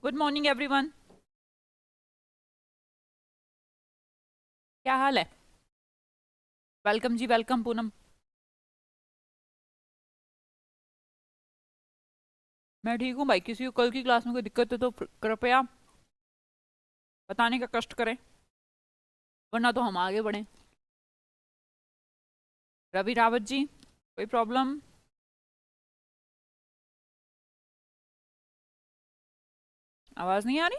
Good morning everyone. क्या हाल है? Welcome जी, welcome Poonam. मैं ठीक हूँ भाई। किसी को कल की क्लास में कोई दिक्कत है तो कृपया बताने का कष्ट करें, वरना तो हम आगे बढ़ें। रवि रावत जी, कोई प्रॉब्लम? आवाज नहीं आ रही?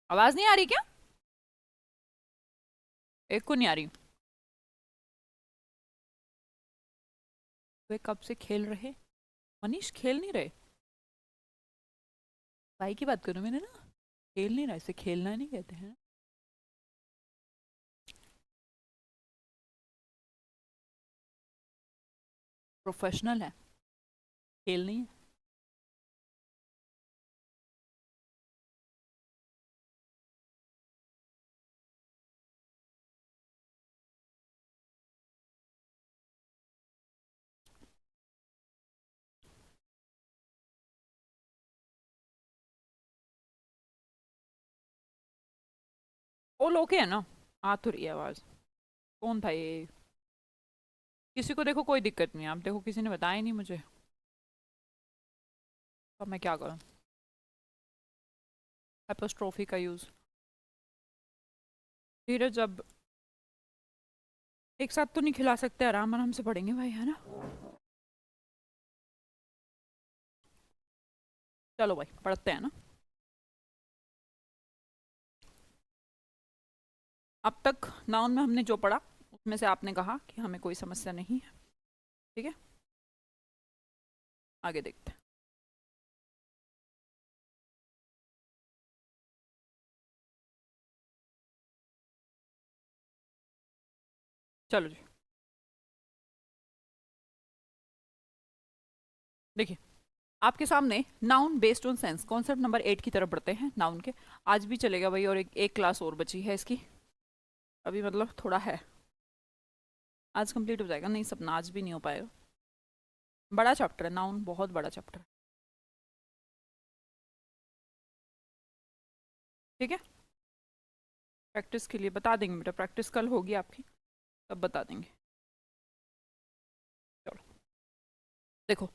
आवाज नहीं आ रही क्या? एक को नहीं आ रही। वे कब से खेल रहे? मनीष खेल नहीं रहे? भाई की बात करूं मैंने ना। खेल नहीं रहा, इसे खेलना नहीं कहते हैं। प्रोफेशनल है, खेल नहीं है। वो लोग है ना। आ तो रही है आवाज। कौन था ये? किसी को देखो कोई दिक्कत नहीं है, आप देखो किसी ने बताया ही नहीं मुझे, तो अब मैं क्या करूं? एपोस्ट्रोफी का यूज। धीरज, अब एक साथ तो नहीं खिला सकते, आराम आराम से पढ़ेंगे भाई, है ना? चलो भाई पढ़ते हैं ना। अब तक नाउन में हमने जो पढ़ा उसमें से आपने कहा कि हमें कोई समस्या नहीं है। ठीक है, आगे देखते हैं। चलो जी, देखिए आपके सामने noun based on sense concept number 8 की तरफ बढ़ते हैं नाउन के। आज भी चलेगा भाई, और एक क्लास और बची है इसकी। अभी मतलब थोड़ा है, आज कंप्लीट हो जाएगा। नहीं सपना, आज भी नहीं हो पाएगा। बड़ा चैप्टर है नाउन, बहुत बड़ा चैप्टर है। ठीक है, प्रैक्टिस के लिए बता देंगे बेटा, प्रैक्टिस कल होगी आपकी, तब बता देंगे। चलो देखो,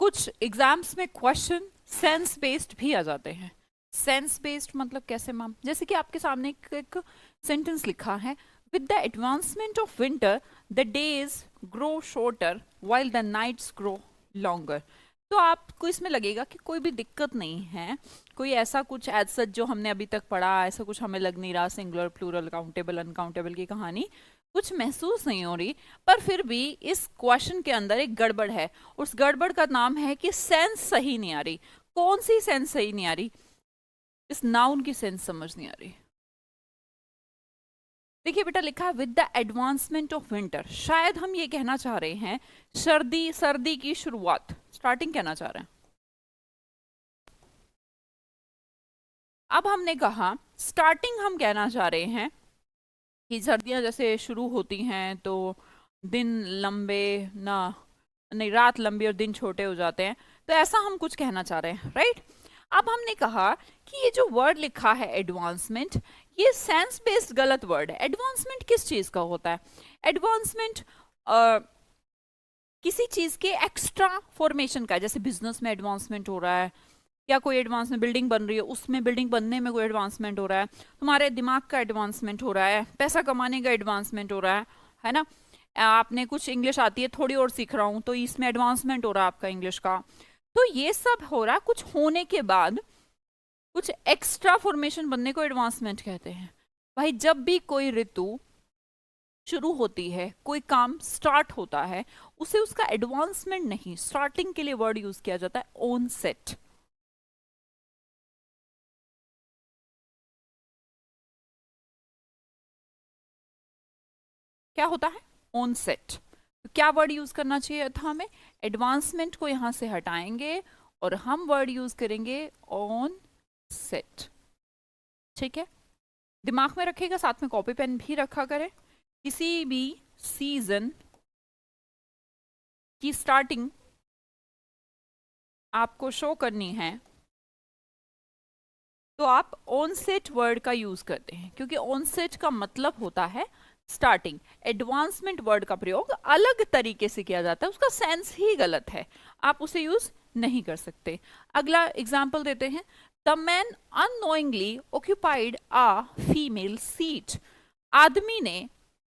कुछ एग्जाम्स में क्वेश्चन सेंस बेस्ड भी आ जाते हैं। सेंस बेस्ड मतलब कैसे मैम? जैसे कि आपके सामने एक सेंटेंस लिखा है, with the advancement of winter the days grow shorter while the nights grow longer. तो आपको इसमें लगेगा कि कोई भी दिक्कत नहीं है, कोई ऐसा कुछ एज सच जो हमने अभी तक पढ़ा ऐसा कुछ हमें लग नहीं रहा, सिंगुलर प्लूरल काउंटेबल अनकाउंटेबल की कहानी कुछ महसूस नहीं हो रही। पर फिर भी इस क्वेश्चन के अंदर एक गड़बड़ है। उस गड़बड़ का नाम है कि सेंस सही नहीं आ रही। कौन सी सेंस सही नहीं आ रही? इस नाउन की सेंस समझ नहीं आ रही। देखिए बेटा, लिखा है with the advancement of winter, शायद हम ये कहना चाह रहे हैं सर्दी, सर्दी की शुरुआत, स्टार्टिंग कहना चाह रहे हैं। अब हमने कहा स्टार्टिंग हम कहना चाह रहे हैं कि सर्दियां जैसे शुरू होती हैं तो दिन लंबे ना, नहीं रात लंबी और दिन छोटे हो जाते हैं, तो ऐसा हम कुछ कहना चाह रहे हैं, राइट? अब हमने कहा कि ये जो वर्ड लिखा है एडवांसमेंट, ये सेंस बेस्ड गलत वर्ड है। एडवांसमेंट किस चीज का होता है? एडवांसमेंट किसी चीज के एक्स्ट्रा फॉर्मेशन का है। जैसे बिजनेस में एडवांसमेंट हो रहा है, या कोई एडवांसमेंट बिल्डिंग बन रही है उसमें बिल्डिंग बनने में कोई एडवांसमेंट हो रहा है, तुम्हारे दिमाग का एडवांसमेंट हो रहा है, पैसा कमाने का एडवांसमेंट हो रहा है ना? आपने कुछ इंग्लिश आती है, थोड़ी और सीख रहा हूँ, तो इसमें एडवांसमेंट हो रहा है आपका इंग्लिश का। तो ये सब हो रहा है, कुछ होने के बाद कुछ एक्स्ट्रा फॉर्मेशन बनने को एडवांसमेंट कहते हैं। भाई जब भी कोई ऋतु शुरू होती है, कोई काम स्टार्ट होता है, उसे उसका एडवांसमेंट नहीं, स्टार्टिंग के लिए वर्ड यूज किया जाता है ऑन सेट। क्या होता है? On set. तो क्या वर्ड यूज करना चाहिए था हमें? एडवांसमेंट को यहां से हटाएंगे और हम वर्ड यूज करेंगे ऑन सेट। ठीक है, दिमाग में रखिएगा, साथ में कॉपी पेन भी रखा करें। किसी भी सीजन की स्टार्टिंग आपको शो करनी है तो आप ऑनसेट वर्ड का यूज करते हैं, क्योंकि ऑनसेट का मतलब होता है स्टार्टिंग। एडवांसमेंट वर्ड का प्रयोग अलग तरीके से किया जाता है, उसका सेंस ही गलत है, आप उसे यूज नहीं कर सकते। अगला एग्जाम्पल देते हैं। The man unknowingly occupied a female seat. आदमी ने,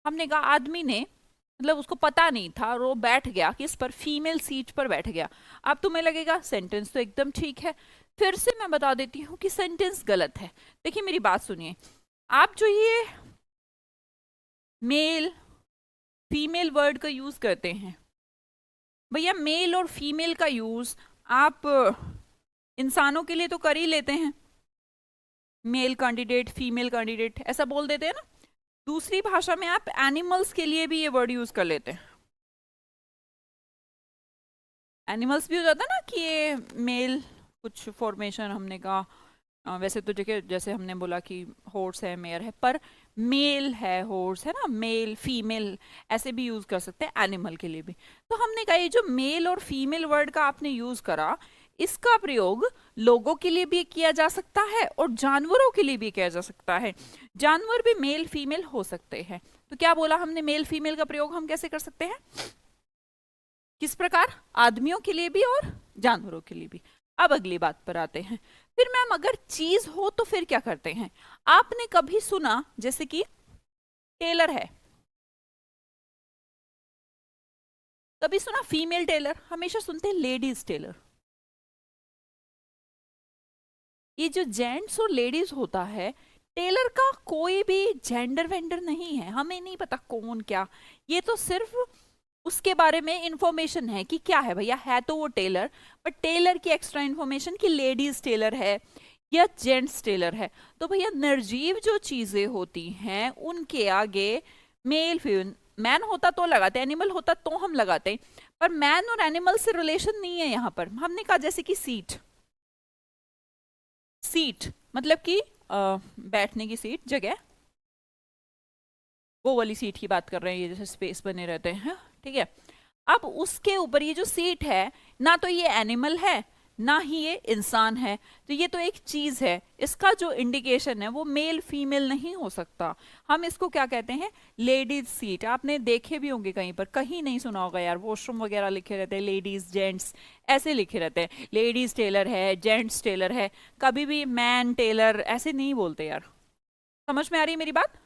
हमने कहा आदमी ने मतलब उसको पता नहीं था और वो बैठ गया किस पर, फीमेल सीट पर बैठ गया। अब तुम्हें लगेगा सेंटेंस तो एकदम ठीक है, फिर से मैं बता देती हूँ कि सेंटेंस गलत है। देखिए मेरी बात सुनिए, आप जो ये मेल फीमेल वर्ड का यूज करते हैं, भैया मेल और फीमेल का यूज आप इंसानों के लिए तो कर ही लेते हैं, मेल कैंडिडेट फीमेल कैंडिडेट ऐसा बोल देते हैं ना। दूसरी भाषा में आप एनिमल्स के लिए भी ये वर्ड यूज कर लेते हैं। एनिमल्स भी हो जाता है ना कि ये मेल कुछ फॉर्मेशन, हमने कहा वैसे तो देखिए जैसे हमने बोला कि हॉर्स है मेयर है, पर मेल है हॉर्स है ना, मेल फीमेल ऐसे भी यूज कर सकते हैं एनिमल के लिए भी। तो हमने कहा ये जो मेल और फीमेल वर्ड का आपने यूज करा, इसका प्रयोग लोगों के लिए भी किया जा सकता है और जानवरों के लिए भी किया जा सकता है। जानवर भी मेल फीमेल हो सकते हैं। तो क्या बोला हमने, मेल फीमेल का प्रयोग हम कैसे कर सकते हैं, किस प्रकार, आदमियों के लिए भी और जानवरों के लिए भी। अब अगली बात पर आते हैं। फिर मैम अगर चीज हो तो फिर क्या करते हैं। आपने कभी सुना जैसे कि टेलर है, कभी सुना फीमेल टेलर, हमेशा सुनते हैं लेडीज टेलर। ये जो जेंट्स और लेडीज होता है, टेलर का कोई भी जेंडर वेंडर नहीं है, हमें नहीं पता कौन क्या, ये तो सिर्फ उसके बारे में इंफॉर्मेशन है कि क्या है भैया, है तो वो टेलर, बट टेलर की एक्स्ट्रा इंफॉर्मेशन कि लेडीज टेलर है या जेंट्स टेलर है। तो भैया निर्जीव जो चीजें होती हैं उनके आगे मेल फीमेल, मैन होता तो लगाते, एनिमल होता तो हम लगाते, पर मैन और एनिमल से रिलेशन नहीं है यहाँ पर। हमने कहा जैसे कि सीट, सीट मतलब कि बैठने की सीट, जगह, वो वाली सीट की बात कर रहे हैं, ये जैसे स्पेस बने रहते हैं, ठीक है। अब उसके ऊपर ये जो सीट है, ना तो ये एनिमल है ना ही ये इंसान है, तो ये तो एक चीज है, इसका जो इंडिकेशन है वो मेल फीमेल नहीं हो सकता। हम इसको क्या कहते हैं, लेडीज सीट। आपने देखे भी होंगे कहीं पर, कहीं नहीं सुना होगा यार, वॉशरूम वगैरह लिखे रहते हैं लेडीज जेंट्स ऐसे लिखे रहते हैं, लेडीज टेलर है जेंट्स टेलर है, कभी भी मैन टेलर ऐसे नहीं बोलते यार। समझ में आ रही है मेरी बात।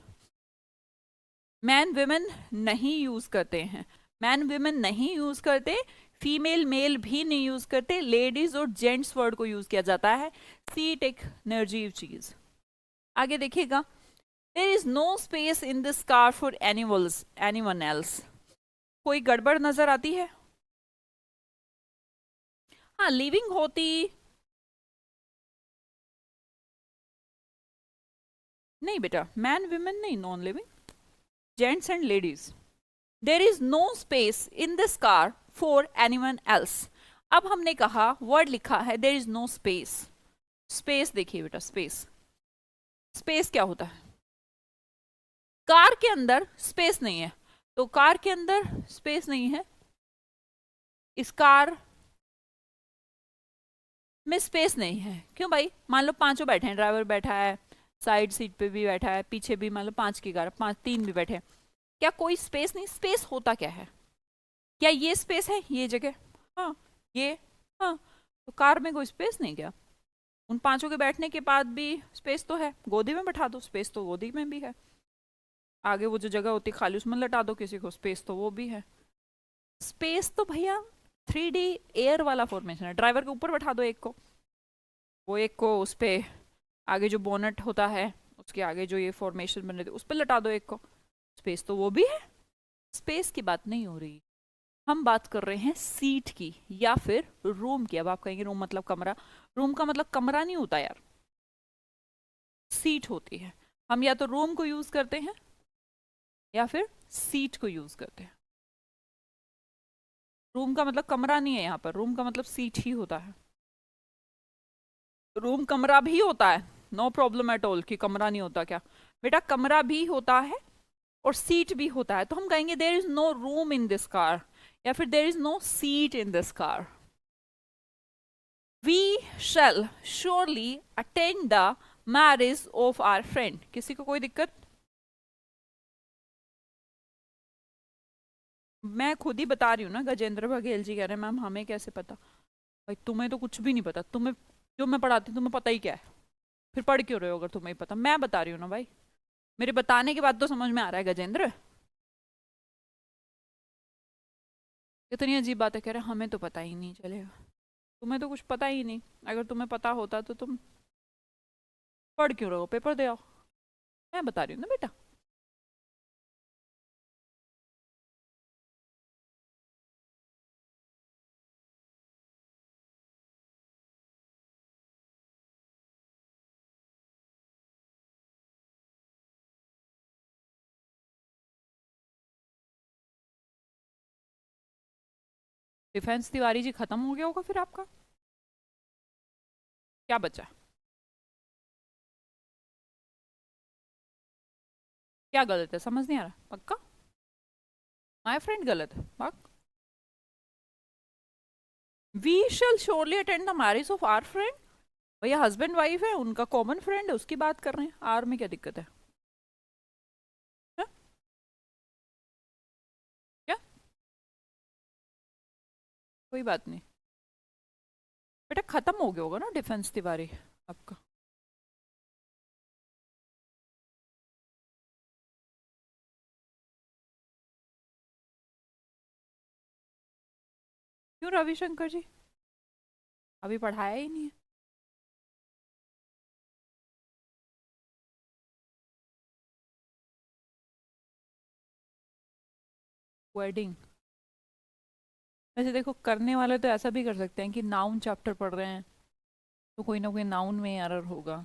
मैन विमेन नहीं यूज करते हैं, मैन विमेन नहीं यूज करते, फीमेल मेल भी नहीं यूज करते, लेडीज और जेंट्स वर्ड को यूज किया जाता है। सीट एक निर्जीव चीज। आगे देखिएगा, there is no space in this car for animals anyone else. कोई गड़बड़ नजर आती है। हाँ लिविंग होती, नहीं बेटा मैन विमेन नहीं, non living, gents and ladies. There is no space in this car for anyone else. अब हमने कहा वर्ड लिखा है there is no space, space देखिए बेटा, स्पेस, स्पेस क्या होता है, कार के अंदर स्पेस नहीं है, तो कार के अंदर स्पेस नहीं है, इस कार में स्पेस नहीं है। क्यों भाई, मान लो पांचों बैठे हैं, ड्राइवर बैठा है, साइड सीट पे भी बैठा है, पीछे भी मान लो पांच की कार, पांच तीन भी बैठे हैं, क्या कोई स्पेस नहीं, स्पेस होता क्या है, क्या ये स्पेस है ये जगह, हाँ ये, हाँ, तो कार में कोई स्पेस नहीं क्या, उन पांचों के बैठने के बाद भी स्पेस तो है, गोदी में बैठा दो स्पेस तो गोदी में भी है, आगे वो जो जगह होती है खाली उसमें लटा दो किसी को, स्पेस तो वो भी है। स्पेस तो भैया 3D एयर वाला फॉर्मेशन है, ड्राइवर के ऊपर बैठा दो एक को, वो एक को उस पे आगे जो बोनट होता है उसके आगे जो ये फॉर्मेशन बन रहे थे उस पर लटा दो एक को, स्पेस तो वो भी है, स्पेस की बात नहीं हो रही। हम बात कर रहे हैं सीट की या फिर रूम की। अब आप कहेंगे रूम मतलब कमरा, रूम का मतलब कमरा नहीं होता यार, सीट होती है। हम या तो रूम को यूज करते हैं या फिर सीट को यूज करते हैं। रूम का मतलब कमरा नहीं है यहाँ पर, रूम का मतलब सीट ही होता है। रूम कमरा भी होता है, नो प्रॉब्लम एट ऑल कि कमरा नहीं होता, क्या बेटा कमरा भी होता है और सीट भी होता है। तो हम कहेंगे there is no room in this car या फिर there is no seat in this car. We shall surely attend the marriage of our friend. किसी को कोई दिक्कत? मैं खुद ही बता रही हूँ ना, गजेंद्र बघेल जी कह रहे हैं मैम हमें कैसे पता। भाई तुम्हें तो कुछ भी नहीं पता, तुम्हें जो मैं पढ़ाती हूँ तुम्हें पता ही क्या है, फिर पढ़ क्यों रहे हो अगर तुम्हें ही पता। मैं बता रही हूँ ना भाई, मेरे बताने के बाद तो समझ में आ रहा है गजेंद्र। इतनी अजीब बातें कह रहे हैं, हमें तो पता ही नहीं चलेगा। तुम्हें तो कुछ पता ही नहीं, अगर तुम्हें पता होता तो तुम पढ़ क्यों रहे हो, पेपर दे आओ। मैं बता रही हूँ ना बेटा। डिफेंस तिवारी जी खत्म हो गया होगा फिर आपका, क्या बचा? क्या गलत है, समझ नहीं आ रहा पक्का? माय फ्रेंड गलत है पक्का? We shall surely attend the marriage of our friend. भैया हस्बैंड वाइफ है, उनका कॉमन फ्रेंड है, उसकी बात कर रहे हैं, आर में क्या दिक्कत है? क्या क्या? कोई बात नहीं बेटा, खत्म हो गया होगा ना डिफेंस तिवारी आपका। क्यों रविशंकर जी, अभी पढ़ाया ही नहीं है? वेडिंग, वैसे देखो करने वाले तो ऐसा भी कर सकते हैं कि नाउन चैप्टर पढ़ रहे हैं तो कोई ना कोई नाउन में एरर होगा।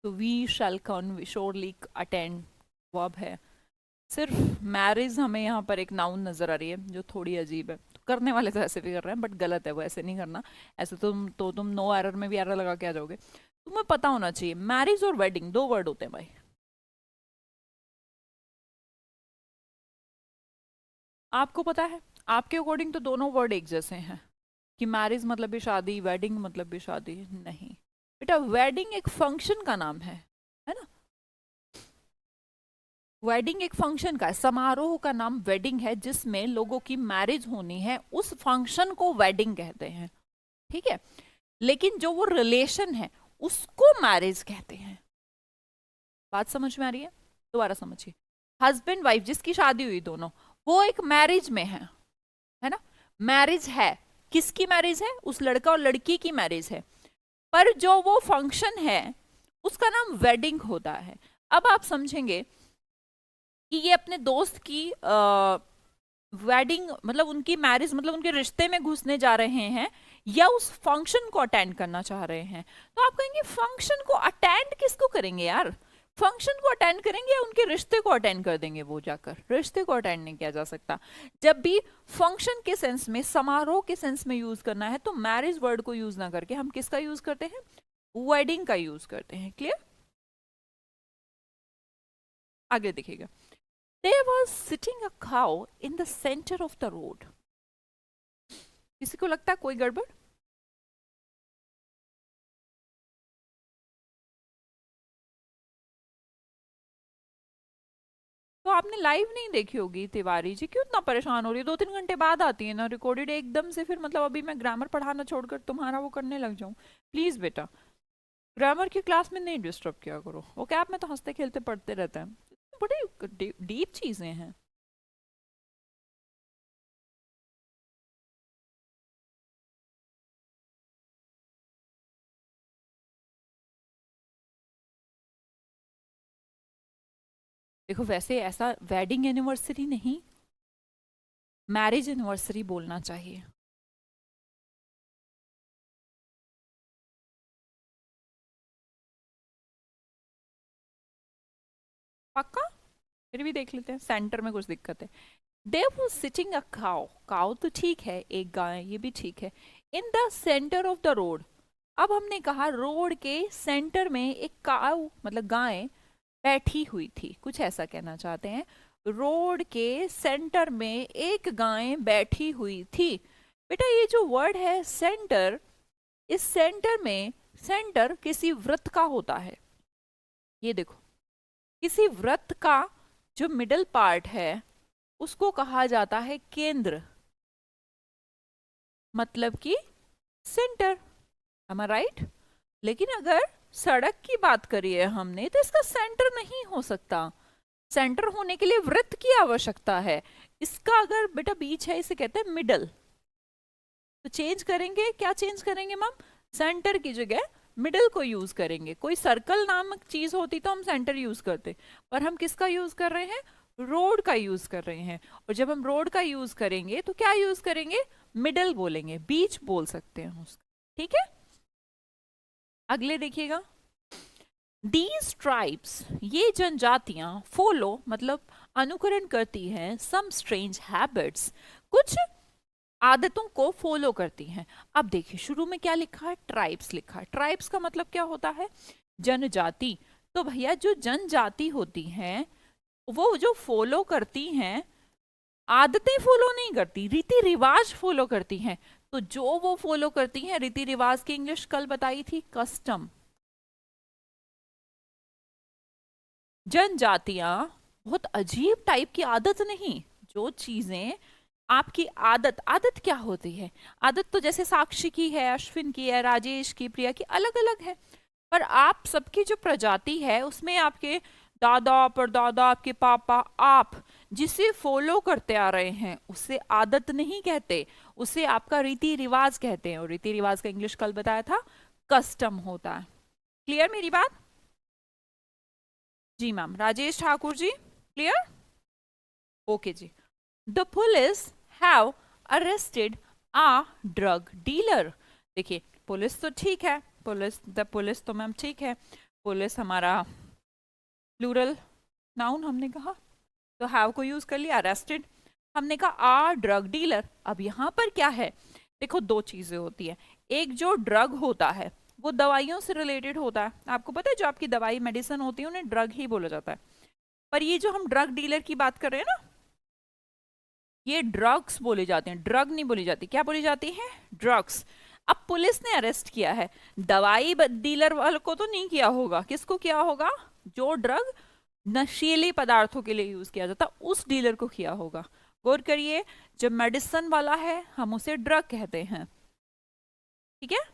तो वी शैल कन श्योरली अटेंड वर्ब है। सिर्फ मैरिज हमें यहाँ पर एक नाउन नजर आ रही है जो थोड़ी अजीब है, तो करने वाले तो ऐसे भी कर रहे हैं बट गलत है वो, ऐसे नहीं करना। ऐसे तुम नो एरर में भी एरर लगा के आ जाओगे। तुम्हें पता होना चाहिए मैरिज और वेडिंग दो वर्ड होते हैं भाई। आपको पता है, आपके अकॉर्डिंग तो दोनों वर्ड एक जैसे हैं कि मैरिज मतलब भी शादी, वेडिंग मतलब भी शादी। नहीं बेटा, वेडिंग एक फंक्शन का नाम है ना। वेडिंग एक फंक्शन का है, समारोह का नाम वेडिंग है, जिसमें लोगों की मैरिज होनी है, उस फंक्शन को वेडिंग कहते हैं। ठीक है, लेकिन जो वो रिलेशन है उसको मैरिज कहते हैं। बात समझ में आ रही है? दोबारा समझिए, हस्बैंड वाइफ जिसकी शादी हुई दोनों, वो एक मैरिज में है ना। मैरिज है, किसकी मैरिज है? उस लड़का और लड़की की मैरिज है। पर जो वो फंक्शन है उसका नाम वेडिंग होता है। अब आप समझेंगे कि ये अपने दोस्त की वेडिंग मतलब उनकी मैरिज मतलब उनके रिश्ते में घुसने जा रहे हैं या उस फंक्शन को अटेंड करना चाह रहे हैं। तो आप कहेंगे फंक्शन को अटेंड किसको करेंगे यार? फंक्शन को अटेंड करेंगे या उनके रिश्ते को अटेंड कर देंगे? वो जाकर रिश्ते को अटेंड नहीं किया जा सकता। जब भी फंक्शन के सेंस में, समारोह के सेंस में यूज करना है तो मैरिज वर्ड को यूज ना करके हम किसका यूज करते हैं? वेडिंग का यूज करते हैं। क्लियर? आगे देखिएगा, there was sitting a cow in the center of the road। किसी को लगता है कोई गड़बड़? तो आपने लाइव नहीं देखी होगी तिवारी जी, क्यों इतना परेशान हो रही है? 2-3 घंटे बाद आती है ना रिकॉर्डेड, एकदम से फिर मतलब अभी मैं ग्रामर पढ़ाना छोड़कर तुम्हारा वो करने लग जाऊं? प्लीज बेटा, ग्रामर की क्लास में नहीं डिस्टर्ब किया करो। वो कैब में तो हंसते खेलते पढ़ते रहते हैं, बड़ी डीप चीजें हैं। देखो वैसे ऐसा वेडिंग एनिवर्सरी नहीं, मैरिज एनिवर्सरी बोलना चाहिए। पक्का? फिर भी देख लेते हैं, सेंटर में कुछ दिक्कत है। There was sitting a cow, cow तो ठीक है, एक गाय, ये भी ठीक है। In the centre of the road, अब हमने कहा रोड के सेंटर में एक काउ मतलब गाय बैठी हुई थी, कुछ ऐसा कहना चाहते हैं। रोड के सेंटर में एक गाय बैठी हुई थी। बेटा ये जो वर्ड है सेंटर, इस सेंटर में, सेंटर किसी वृत्त का होता है। ये देखो, किसी वृत्त का जो मिडल पार्ट है उसको कहा जाता है केंद्र, मतलब कि सेंटर। am I right? लेकिन अगर सड़क की बात करिए हमने तो इसका सेंटर नहीं हो सकता। सेंटर होने के लिए वृत्त की आवश्यकता है। इसका अगर बेटा बीच है, इसे कहते हैं मिडल। तो चेंज करेंगे, क्या चेंज करेंगे मैम? सेंटर की जगह मिडल को यूज करेंगे। कोई सर्कल नामक चीज होती तो हम सेंटर यूज करते, पर हम किसका यूज कर रहे हैं? रोड का यूज कर रहे हैं। और जब हम रोड का यूज करेंगे तो क्या यूज करेंगे? मिडल बोलेंगे, बीच बोल सकते हैं उसका। ठीक है, अगले देखिएगा। These tribes, ये जनजातियां फॉलो मतलब अनुकरण करती हैं some strange habits, कुछ आदतों को फॉलो करती हैं। अब देखिए शुरू में क्या लिखा है? ट्राइब्स लिखा है। ट्राइब्स का मतलब क्या होता है? जनजाति। तो भैया जो जनजाति होती हैं वो जो फॉलो करती हैं, आदतें फॉलो नहीं करती, रीति रिवाज फॉलो करती हैं। तो जो वो फॉलो करती हैं रीति रिवाज की इंग्लिश कल बताई थी, कस्टम। जनजातियां बहुत अजीब टाइप की आदत नहीं, जो चीजें आपकी आदत, आदत क्या होती है? आदत तो जैसे साक्षी की है, अश्विन की है, राजेश की, प्रिया की अलग अलग है, पर आप सबकी जो प्रजाति है उसमें आपके दादा परदादा, आपके पापा, आप जिसे फॉलो करते आ रहे हैं उसे आदत नहीं कहते, उसे आपका रीति रिवाज कहते हैं। और रीति रिवाज का इंग्लिश कल बताया था, कस्टम होता है। क्लियर मेरी बात? जी ma'am. Rajesh Thakur ji clear? Okay जी। The police have arrested a drug dealer. देखिए पुलिस तो ठीक है, पुलिस, द पुलिस तो मैम ठीक है, पुलिस हमारा प्लूरल नाउन हमने कहा, तो हैव को यूज कर लिया। अरेस्टेड हमने कहा आ ड्रग डीलर। अब यहाँ पर क्या है? देखो दो चीजें होती है, एक जो ड्रग होता है वो दवाइयों से रिलेटेड होता है। आपको पता है जो आपकी दवाई मेडिसिन होती है उन्हें ड्रग ही बोला जाता है। पर ये जो हम ड्रग डीलर की बात कर रहे हैं ना, ये ड्रग्स बोले जाते हैं, ड्रग नहीं बोली जाती। क्या बोली जाती है? ड्रग्स। अब पुलिस ने अरेस्ट किया है, दवाई डीलर वालों को तो नहीं किया होगा, किसको किया होगा? जो ड्रग नशीले पदार्थों के लिए यूज किया जाता उस डीलर को किया होगा। गौर करिए, जब मेडिसिन वाला है हम उसे ड्रग कहते हैं, ठीक है।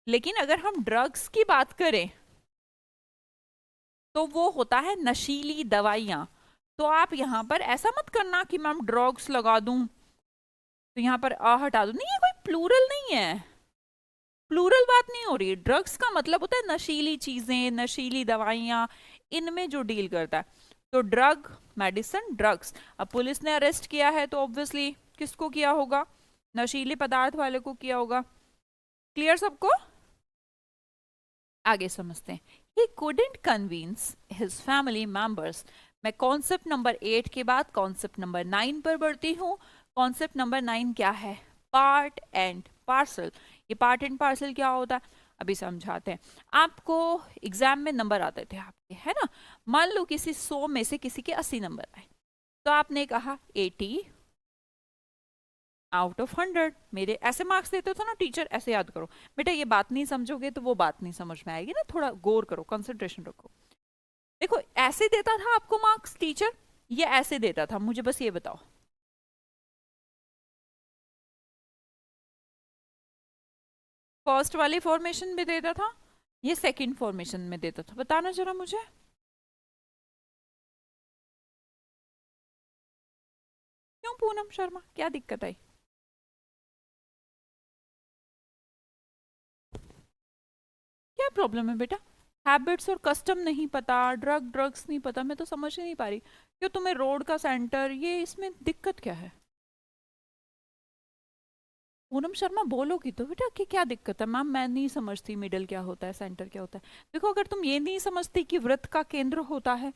लेकिन अगर हम ड्रग्स की बात करें तो वो होता है नशीली दवाइयां। तो आप यहां पर ऐसा मत करना कि मैम ड्रग्स लगा दूं तो यहां पर आ हटा दूं, नहीं, ये कोई प्लूरल नहीं है, प्लूरल बात नहीं हो रही है। ड्रग्स का मतलब होता है नशीली चीजें, नशीली दवाइयां, इनमें जो डील करता है। तो ड्रग, मेडिसिन, ड्रग्स। अब पुलिस ने अरेस्ट किया है तो ऑब्वियसली किसको किया होगा? नशीले पदार्थ वाले को किया होगा। क्लियर सबको? आगे समझते हैं। He couldn't convince his family members। मैं कॉन्सेप्ट नंबर 8 के बाद कॉन्सेप्ट नंबर 9 पर बढ़ती हूँ। कॉन्सेप्ट नंबर 9 क्या है? Part and parcel. ये पार्ट एंड पार्सल क्या होता है अभी समझाते हैं। आपको एग्जाम में नंबर आते थे आपके, है ना? मान लो किसी 100 में से किसी के 80 नंबर आए, तो आपने कहा 80 आउट ऑफ 100। मेरे ऐसे मार्क्स देते थे ना टीचर, ऐसे याद करो बेटा, ये बात नहीं समझोगे तो वो बात नहीं समझ में आएगी ना, थोड़ा गौर करो, कंसंट्रेशन रखो। देखो ऐसे देता था आपको मार्क्स टीचर, ये ऐसे देता था, मुझे बस ये बताओ। फर्स्ट वाली फॉर्मेशन में देता था, ये सेकंड फॉर्मेशन में देता था, बताना जरा मुझे। क्यों पूनम शर्मा, क्या दिक्कत आई? क्या प्रॉब्लम है बेटा? हैबिट्स और कस्टम नहीं पता, ड्रग्स नहीं पता, मैं तो समझ ही नहीं पा रही क्यों तुम्हें रोड का सेंटर, ये इसमें दिक्कत क्या है? पूनम शर्मा बोलोगी तो बेटा कि क्या दिक्कत है? मैम मैं नहीं समझती मिडल क्या होता है, सेंटर क्या होता है। देखो अगर तुम ये नहीं समझती कि वृत्त का केंद्र होता है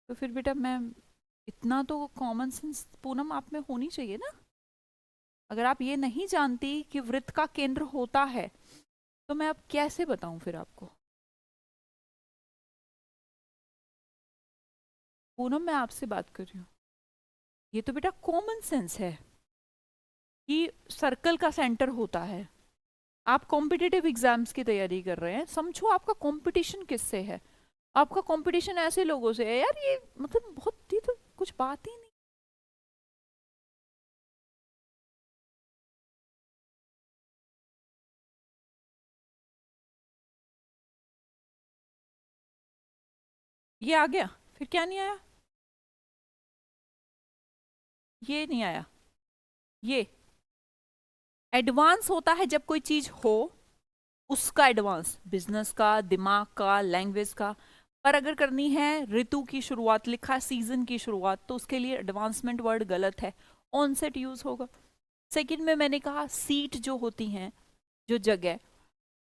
तो फिर बेटा मैं, इतना तो कॉमन सेंस पूनम आप में होनी चाहिए ना। अगर आप ये नहीं जानती कि वृत्त का केंद्र होता है तो मैं अब कैसे बताऊं फिर आपको? पूनम मैं आपसे बात कर रही हूँ, ये तो बेटा कॉमन सेंस है कि सर्कल का सेंटर होता है। आप कॉम्पिटिटिव एग्जाम्स की तैयारी कर रहे हैं, समझो आपका कंपटीशन किससे है? आपका कंपटीशन ऐसे लोगों से है यार, ये मतलब बहुत, ये तो कुछ बात ही नहीं। ये आ गया, फिर क्या नहीं आया? ये नहीं आया। ये एडवांस होता है जब कोई चीज हो, उसका एडवांस, बिजनेस का, दिमाग का, लैंग्वेज का। पर अगर करनी है ऋतु की शुरुआत, लिखा है सीजन की शुरुआत, तो उसके लिए एडवांसमेंट वर्ड गलत है, ऑनसेट यूज होगा। सेकंड में मैंने कहा सीट जो होती हैं, जो जगह,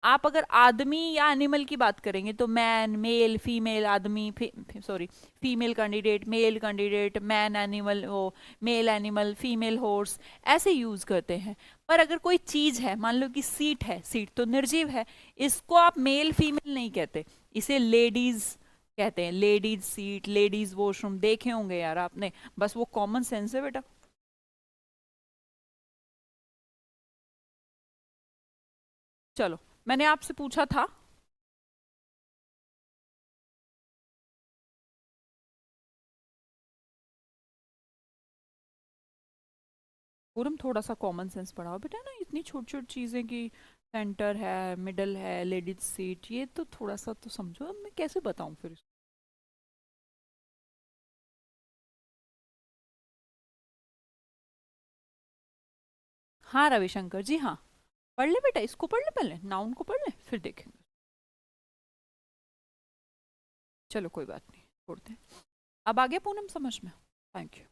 आप अगर आदमी या एनिमल की बात करेंगे तो मैन, मेल, फीमेल, आदमी, sorry, female candidate, male candidate, man animal, वो मेल एनिमल, फीमेल हॉर्स, ऐसे यूज करते हैं। पर अगर कोई चीज है, मान लो कि सीट है, सीट तो निर्जीव है, इसको आप मेल फीमेल नहीं कहते, इसे लेडीज कहते हैं। लेडीज सीट, लेडीज वॉशरूम, देखे होंगे यार आपने, बस वो कॉमन सेंस है बेटा। चलो, मैंने आपसे पूछा था, पूरम थोड़ा सा कॉमन सेंस पढ़ाओ बेटा ना, इतनी छोटी छोटी चीजें की सेंटर है, मिडल है, लेडीज सीट, ये तो थोड़ा सा तो समझो। अब मैं कैसे बताऊं फिर इसको? हाँ रविशंकर जी, हाँ, पढ़ ले बेटा, इसको पढ़ ले, पहले नाउन को पढ़ ले, फिर देखेंगे। चलो कोई बात नहीं, छोड़ते हैं। अब आ गया पूनम समझ में? Thank you.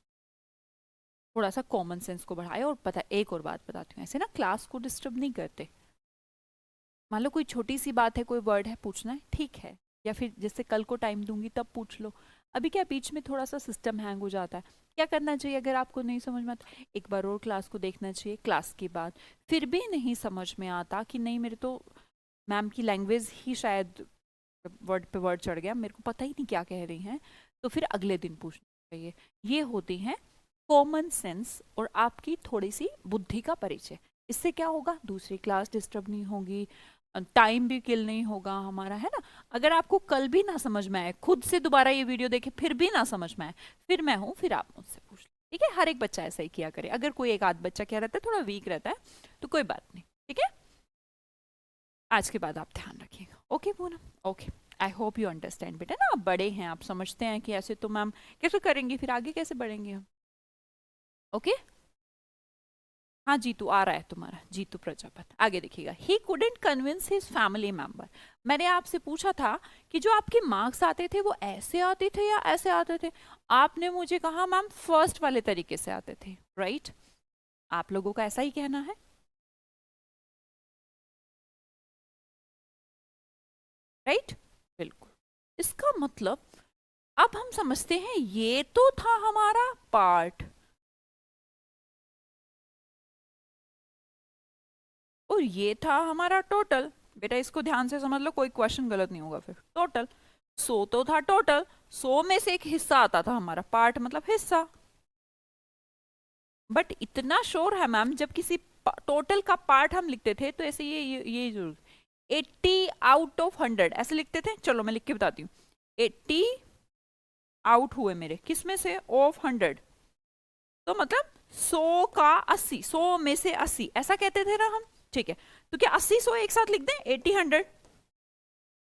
थोड़ा सा कॉमन सेंस को बढ़ाया। और पता है, एक और बात बताती हूँ, ऐसे ना क्लास को डिस्टर्ब नहीं करते। मान लो कोई छोटी सी बात है, कोई वर्ड है, पूछना है, ठीक है, या फिर जैसे कल को टाइम दूंगी तब पूछ लो। अभी क्या बीच में थोड़ा सा सिस्टम हैंग हो जाता है। क्या करना चाहिए अगर आपको नहीं समझ में आता? एक बार और क्लास को देखना चाहिए, क्लास के बाद फिर भी नहीं समझ में आता कि नहीं मेरे तो मैम की लैंग्वेज ही शायद वर्ड पे वर्ड चढ़ गया, मेरे को पता ही नहीं क्या कह रही हैं, तो फिर अगले दिन पूछना चाहिए। ये होती हैं कॉमन सेंस और आपकी थोड़ी सी बुद्धि का परिचय। इससे क्या होगा? दूसरी क्लास डिस्टर्ब नहीं होगी, टाइम भी किल नहीं होगा हमारा, है ना? अगर आपको कल भी ना समझ में आए, खुद से दोबारा ये वीडियो देखे फिर भी ना समझ में आए, फिर मैं हूं, फिर आप मुझसे पूछ लो, ठीक है? हर एक बच्चा ऐसा ही किया करे। अगर कोई एक आध बच्चा क्या रहता है, थोड़ा वीक रहता है, तो कोई बात नहीं, ठीक है? आज के बाद आप ध्यान रखिएगा, okay Poonam? Okay, I hope you understand बेटा ना, आप बड़े हैं, आप समझते हैं कि ऐसे तो मैम कैसे करेंगे, फिर आगे कैसे बढ़ेंगे हम? ओके। हाँ, जीतू आ रहा है तुम्हारा, जीतू प्रजापत। आगे देखिएगा, ही couldn't convince his family member. मैंने आपसे पूछा था कि जो आपके मार्क्स आते थे वो ऐसे आते थे या ऐसे आते थे? आपने मुझे कहा मैम फर्स्ट वाले तरीके से आते थे, राइट? आप लोगों का ऐसा ही कहना है, राइट? बिल्कुल। इसका मतलब अब हम समझते हैं, ये तो था हमारा पार्ट, और ये था हमारा टोटल। बेटा इसको ध्यान से समझ लो, कोई क्वेश्चन गलत नहीं होगा फिर। टोटल, सो तो था टोटल, सो में से एक हिस्सा आता था हमारा, पार्ट मतलब हिस्सा। बट इतना श्योर है मैम, जब किसी टोटल का पार्ट हम लिखते थे तो ऐसे ये जरूर 80 आउट ऑफ 100 ऐसे लिखते थे। चलो मैं लिख के बताती हूँ, 80 आउट हुए मेरे, किस में से? ऑफ 100, तो मतलब 100 का 80, 100 में से 80, ऐसा कहते थे ना हम, ठीक है? तो क्या 80 100 एक साथ लिख दें, 80 100?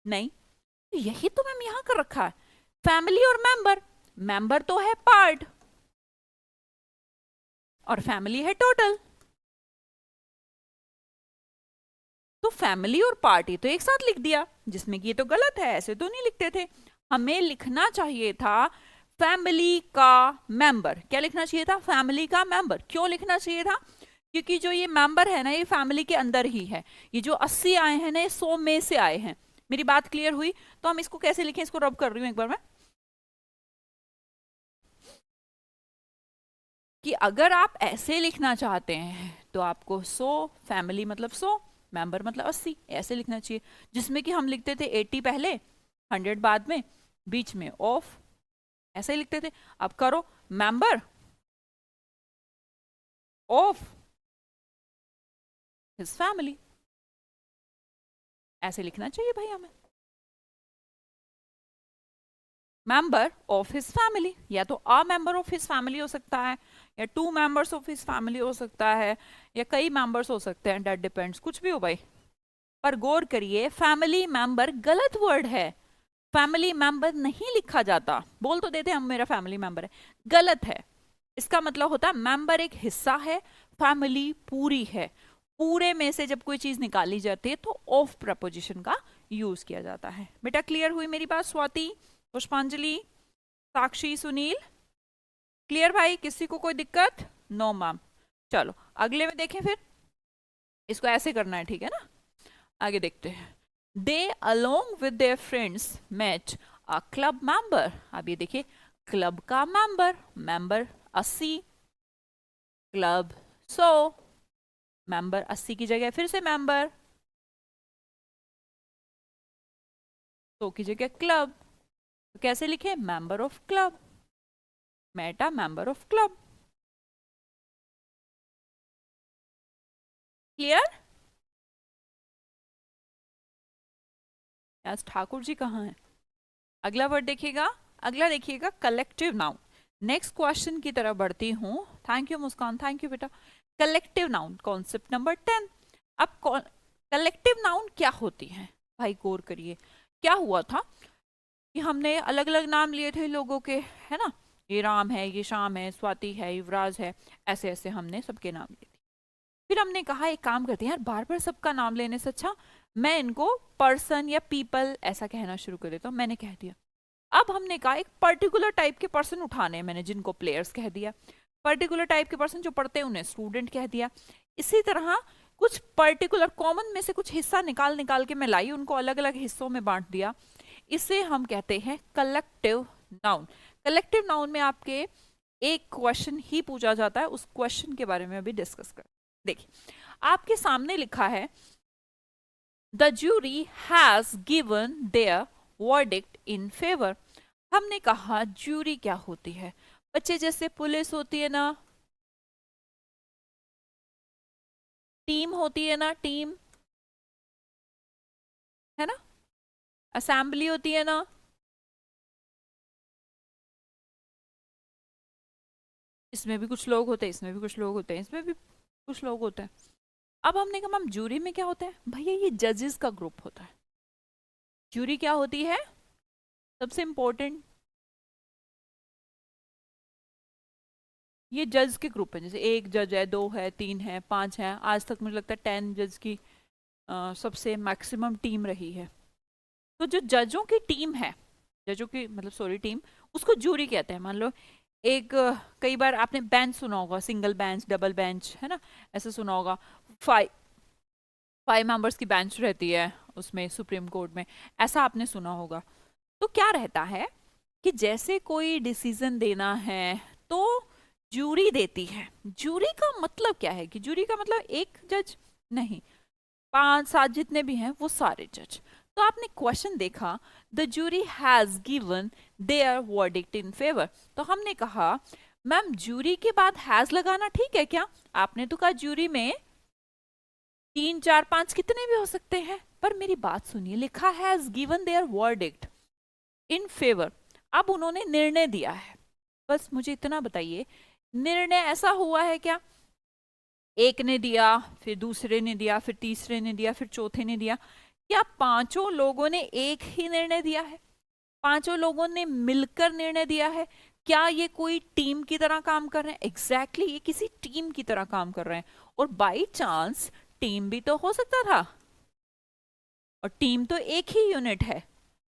नहीं, यही तो मैम यहां कर रखा है, फैमिली और मेंबर। मेंबर तो है पार्ट और फैमिली है टोटल, तो फैमिली और पार्टी तो एक साथ लिख दिया, जिसमें कि ये तो गलत है, ऐसे तो नहीं लिखते थे। हमें लिखना चाहिए था फैमिली का मेंबर। क्या लिखना चाहिए था? फैमिली का मेंबर। क्यों लिखना चाहिए था? क्योंकि जो ये मेंबर है ना, ये फैमिली के अंदर ही है। ये जो 80 आए हैं ना, ये 100 में से आए हैं। मेरी बात क्लियर हुई? तो हम इसको कैसे लिखें, इसको रब कर रही हूं एक बार मैं, कि अगर आप ऐसे लिखना चाहते हैं तो आपको 100, फैमिली मतलब 100, मेंबर मतलब 80, ऐसे लिखना चाहिए। जिसमें कि हम लिखते थे 80 पहले, 100 बाद में, बीच में ऑफ, ऐसे ही लिखते थे। अब करो, मेंबर ऑफ हिज फैमिली, ऐसे लिखना चाहिए भाई हमें। मेंबर ऑफ हिज फैमिली, या तो a member of his family हो सकता है, या two members of his family हो सकता है, या कई मेंबर्स हो सकते हैं, डेट डिपेंड्स, कुछ भी हो भाई। पर गौर करिए, फैमिली मेंबर गलत वर्ड है। फैमिली मेंबर नहीं लिखा जाता, बोल तो देते हम मेरा फैमिली मेंबर है, गलत है। इसका मतलब होता है मेंबर एक हिस्सा है, फैमिली पूरी है। पूरे में से जब कोई चीज निकाली जाती है तो ऑफ प्रपोजिशन का यूज किया जाता है। बेटा क्लियर हुई मेरी बात? स्वाति, पुष्पांजलि, साक्षी, सुनील, क्लियर भाई? किसी को कोई दिक्कत? No ma'am. चलो अगले में देखें फिर, इसको ऐसे करना है, ठीक है ना? आगे देखते हैं। They along with their friends met a club member. अब ये देखिए, क्लब का मेंबर, मेंबर 80, क्लब 100, मेंबर 80 की जगह फिर से मेंबर, 100 की जगह क्लब। तो कैसे लिखे? Member of club, Meta member of club. Clear? आज ठाकुर जी कहाँ हैं? अगला वर्ड देखिएगा, अगला देखिएगा कलेक्टिव नाउन। नेक्स्ट क्वेश्चन की तरफ बढ़ती हूँ। Thank you Muskan, thank you बेटा। Collective noun, concept number 10। अब कलेक्टिव नाउन क्या होती है भाई? गौर करिए, क्या हुआ था कि हमने अलग अलग नाम लिए थे लोगों के, है ना? ये राम है, ये श्याम है, स्वाति है, युवराज है, ऐसे ऐसे हमने सबके नाम लिए थे। फिर हमने कहा एक काम करते हैं यार, बार बार सबका नाम लेने से अच्छा मैं इनको पर्सन या पीपल ऐसा कहना शुरू कर देता हूँ। मैंने कह दिया। अब हमने कहा एक पर्टिकुलर टाइप के पर्सन उठाने हैं, मैंने जिनको प्लेयर्स कह दिया। पर्टिकुलर टाइप के पर्सन जो पढ़ते हैं उन्हें स्टूडेंट कह दिया। इसी तरह कुछ पर्टिकुलर कॉमन में से कुछ हिस्सा निकाल निकाल के मैं लाई, उनको अलग अलग हिस्सों में बांट दिया। इसे हम कहते हैं कलेक्टिव नाउन। कलेक्टिव नाउन में आपके एक क्वेश्चन ही पूछा जाता है, उस क्वेश्चन के बारे में अभी डिस्कस कर। देखिए आपके सामने लिखा है the jury has given their verdict in favour. हमने कहा ज्यूरी क्या होती है बच्चे? जैसे पुलिस होती है ना, टीम होती है ना, टीम है ना, असेंबली होती है ना, इसमें भी कुछ लोग होते हैं, इसमें भी कुछ लोग होते हैं, इसमें भी कुछ लोग होते हैं। अब हमने कहा मैम जूरी में क्या होता है? भैया ये जजेस का ग्रुप होता है। जूरी क्या होती है? सबसे इंपॉर्टेंट, ये जज के ग्रुप है। जैसे एक जज है, 2 है, 3 है, 5 है, आज तक मुझे लगता है 10 जज की सबसे मैक्सिमम टीम रही है। तो जो जजों की टीम है, जजों की मतलब सॉरी टीम, उसको जूरी कहते हैं। मान लो एक कई बार आपने बेंच सुना होगा, सिंगल बेंच, डबल बेंच, है ना, ऐसे सुना होगा। 5 मेंबर्स की बेंच रहती है उसमें, सुप्रीम कोर्ट में, ऐसा आपने सुना होगा। तो क्या रहता है कि जैसे कोई डिसीजन देना है तो जूरी देती है। जूरी का मतलब क्या है? कि जूरी का मतलब एक जज नहीं, 5-7 जितने भी हैं वो सारे जज। तो आपने क्वेश्चन देखा the jury has given their verdict in favour. तो हमने कहा मैम जूरी के बाद हैज लगाना ठीक है क्या? आपने तो कहा जूरी में 3, 4, 5 कितने भी हो सकते हैं, पर मेरी बात सुनिए, लिखा has given their verdict in favour. अब उन्होंने निर्णय दिया है, बस मुझे इतना बताइए निर्णय ऐसा हुआ है क्या? एक ने दिया, फिर दूसरे ने दिया, फिर तीसरे ने दिया, फिर चौथे ने दिया। क्या पांचों लोगों ने एक ही निर्णय दिया है? पांचों लोगों ने मिलकर निर्णय दिया है? क्या ये कोई टीम की तरह काम कर रहे हैं? एग्जैक्टली ये किसी टीम की तरह काम कर रहे हैं। और बाई चांस टीम भी तो हो सकता था, और टीम तो एक ही यूनिट है।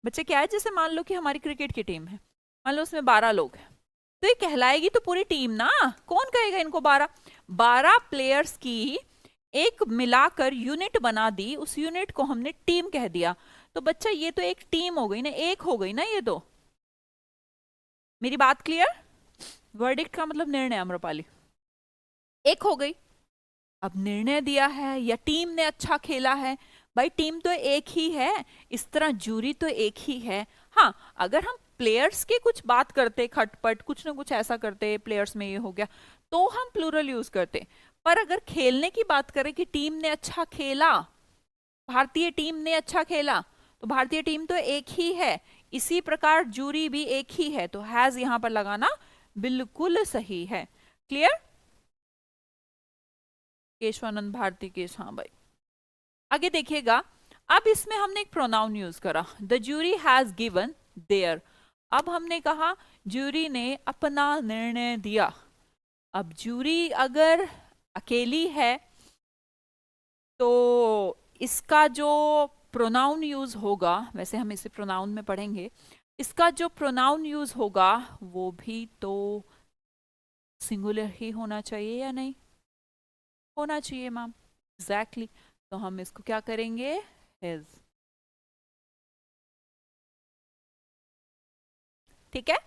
बच्चे क्या है, जैसे मान लो कि हमारी क्रिकेट की टीम है, मान लो उसमें 12 लोग हैं, तो ये कहलाएगी तो पूरी टीम ना। कौन कहेगा इनको? 12 प्लेयर्स की एक मिलाकर यूनिट बना दी, उस यूनिट को हमने टीम कह दिया। तो बच्चा ये तो एक टीम हो गई ना, एक हो गई ना ये तो। मेरी बात क्लियर? वर्डिक्ट का मतलब निर्णय अम्रपाली, एक हो गई। अब निर्णय दिया है या टीम ने अच्छा खेला है, भाई टीम तो एक ही है, इस तरह जूरी तो एक ही है। हाँ, अगर हम प्लेयर्स की कुछ बात करते, खटपट कुछ ना कुछ ऐसा करते, प्लेयर्स में ये हो गया, तो हम प्लूरल यूज करते। पर अगर खेलने की बात करें कि टीम ने अच्छा खेला, भारतीय टीम ने अच्छा खेला, तो भारतीय टीम तो एक ही है, इसी प्रकार जूरी भी एक ही है, तो हैज यहां पर लगाना बिल्कुल सही है। क्लियर? केशवानंद भारती केस, हाँ भाई। आगे देखिएगा, अब इसमें हमने एक प्रोनाउन यूज करा, the jury has given their. अब हमने कहा जूरी ने अपना निर्णय दिया। अब जूरी अगर अकेली है तो इसका जो प्रोनाउन यूज होगा, वैसे हम इसे प्रोनाउन में पढ़ेंगे, इसका जो प्रोनाउन यूज होगा वो भी तो सिंगुलर ही होना चाहिए या नहीं? होना चाहिए मैम, एग्जैक्टली। तो हम इसको क्या करेंगे, हिज। ठीक है,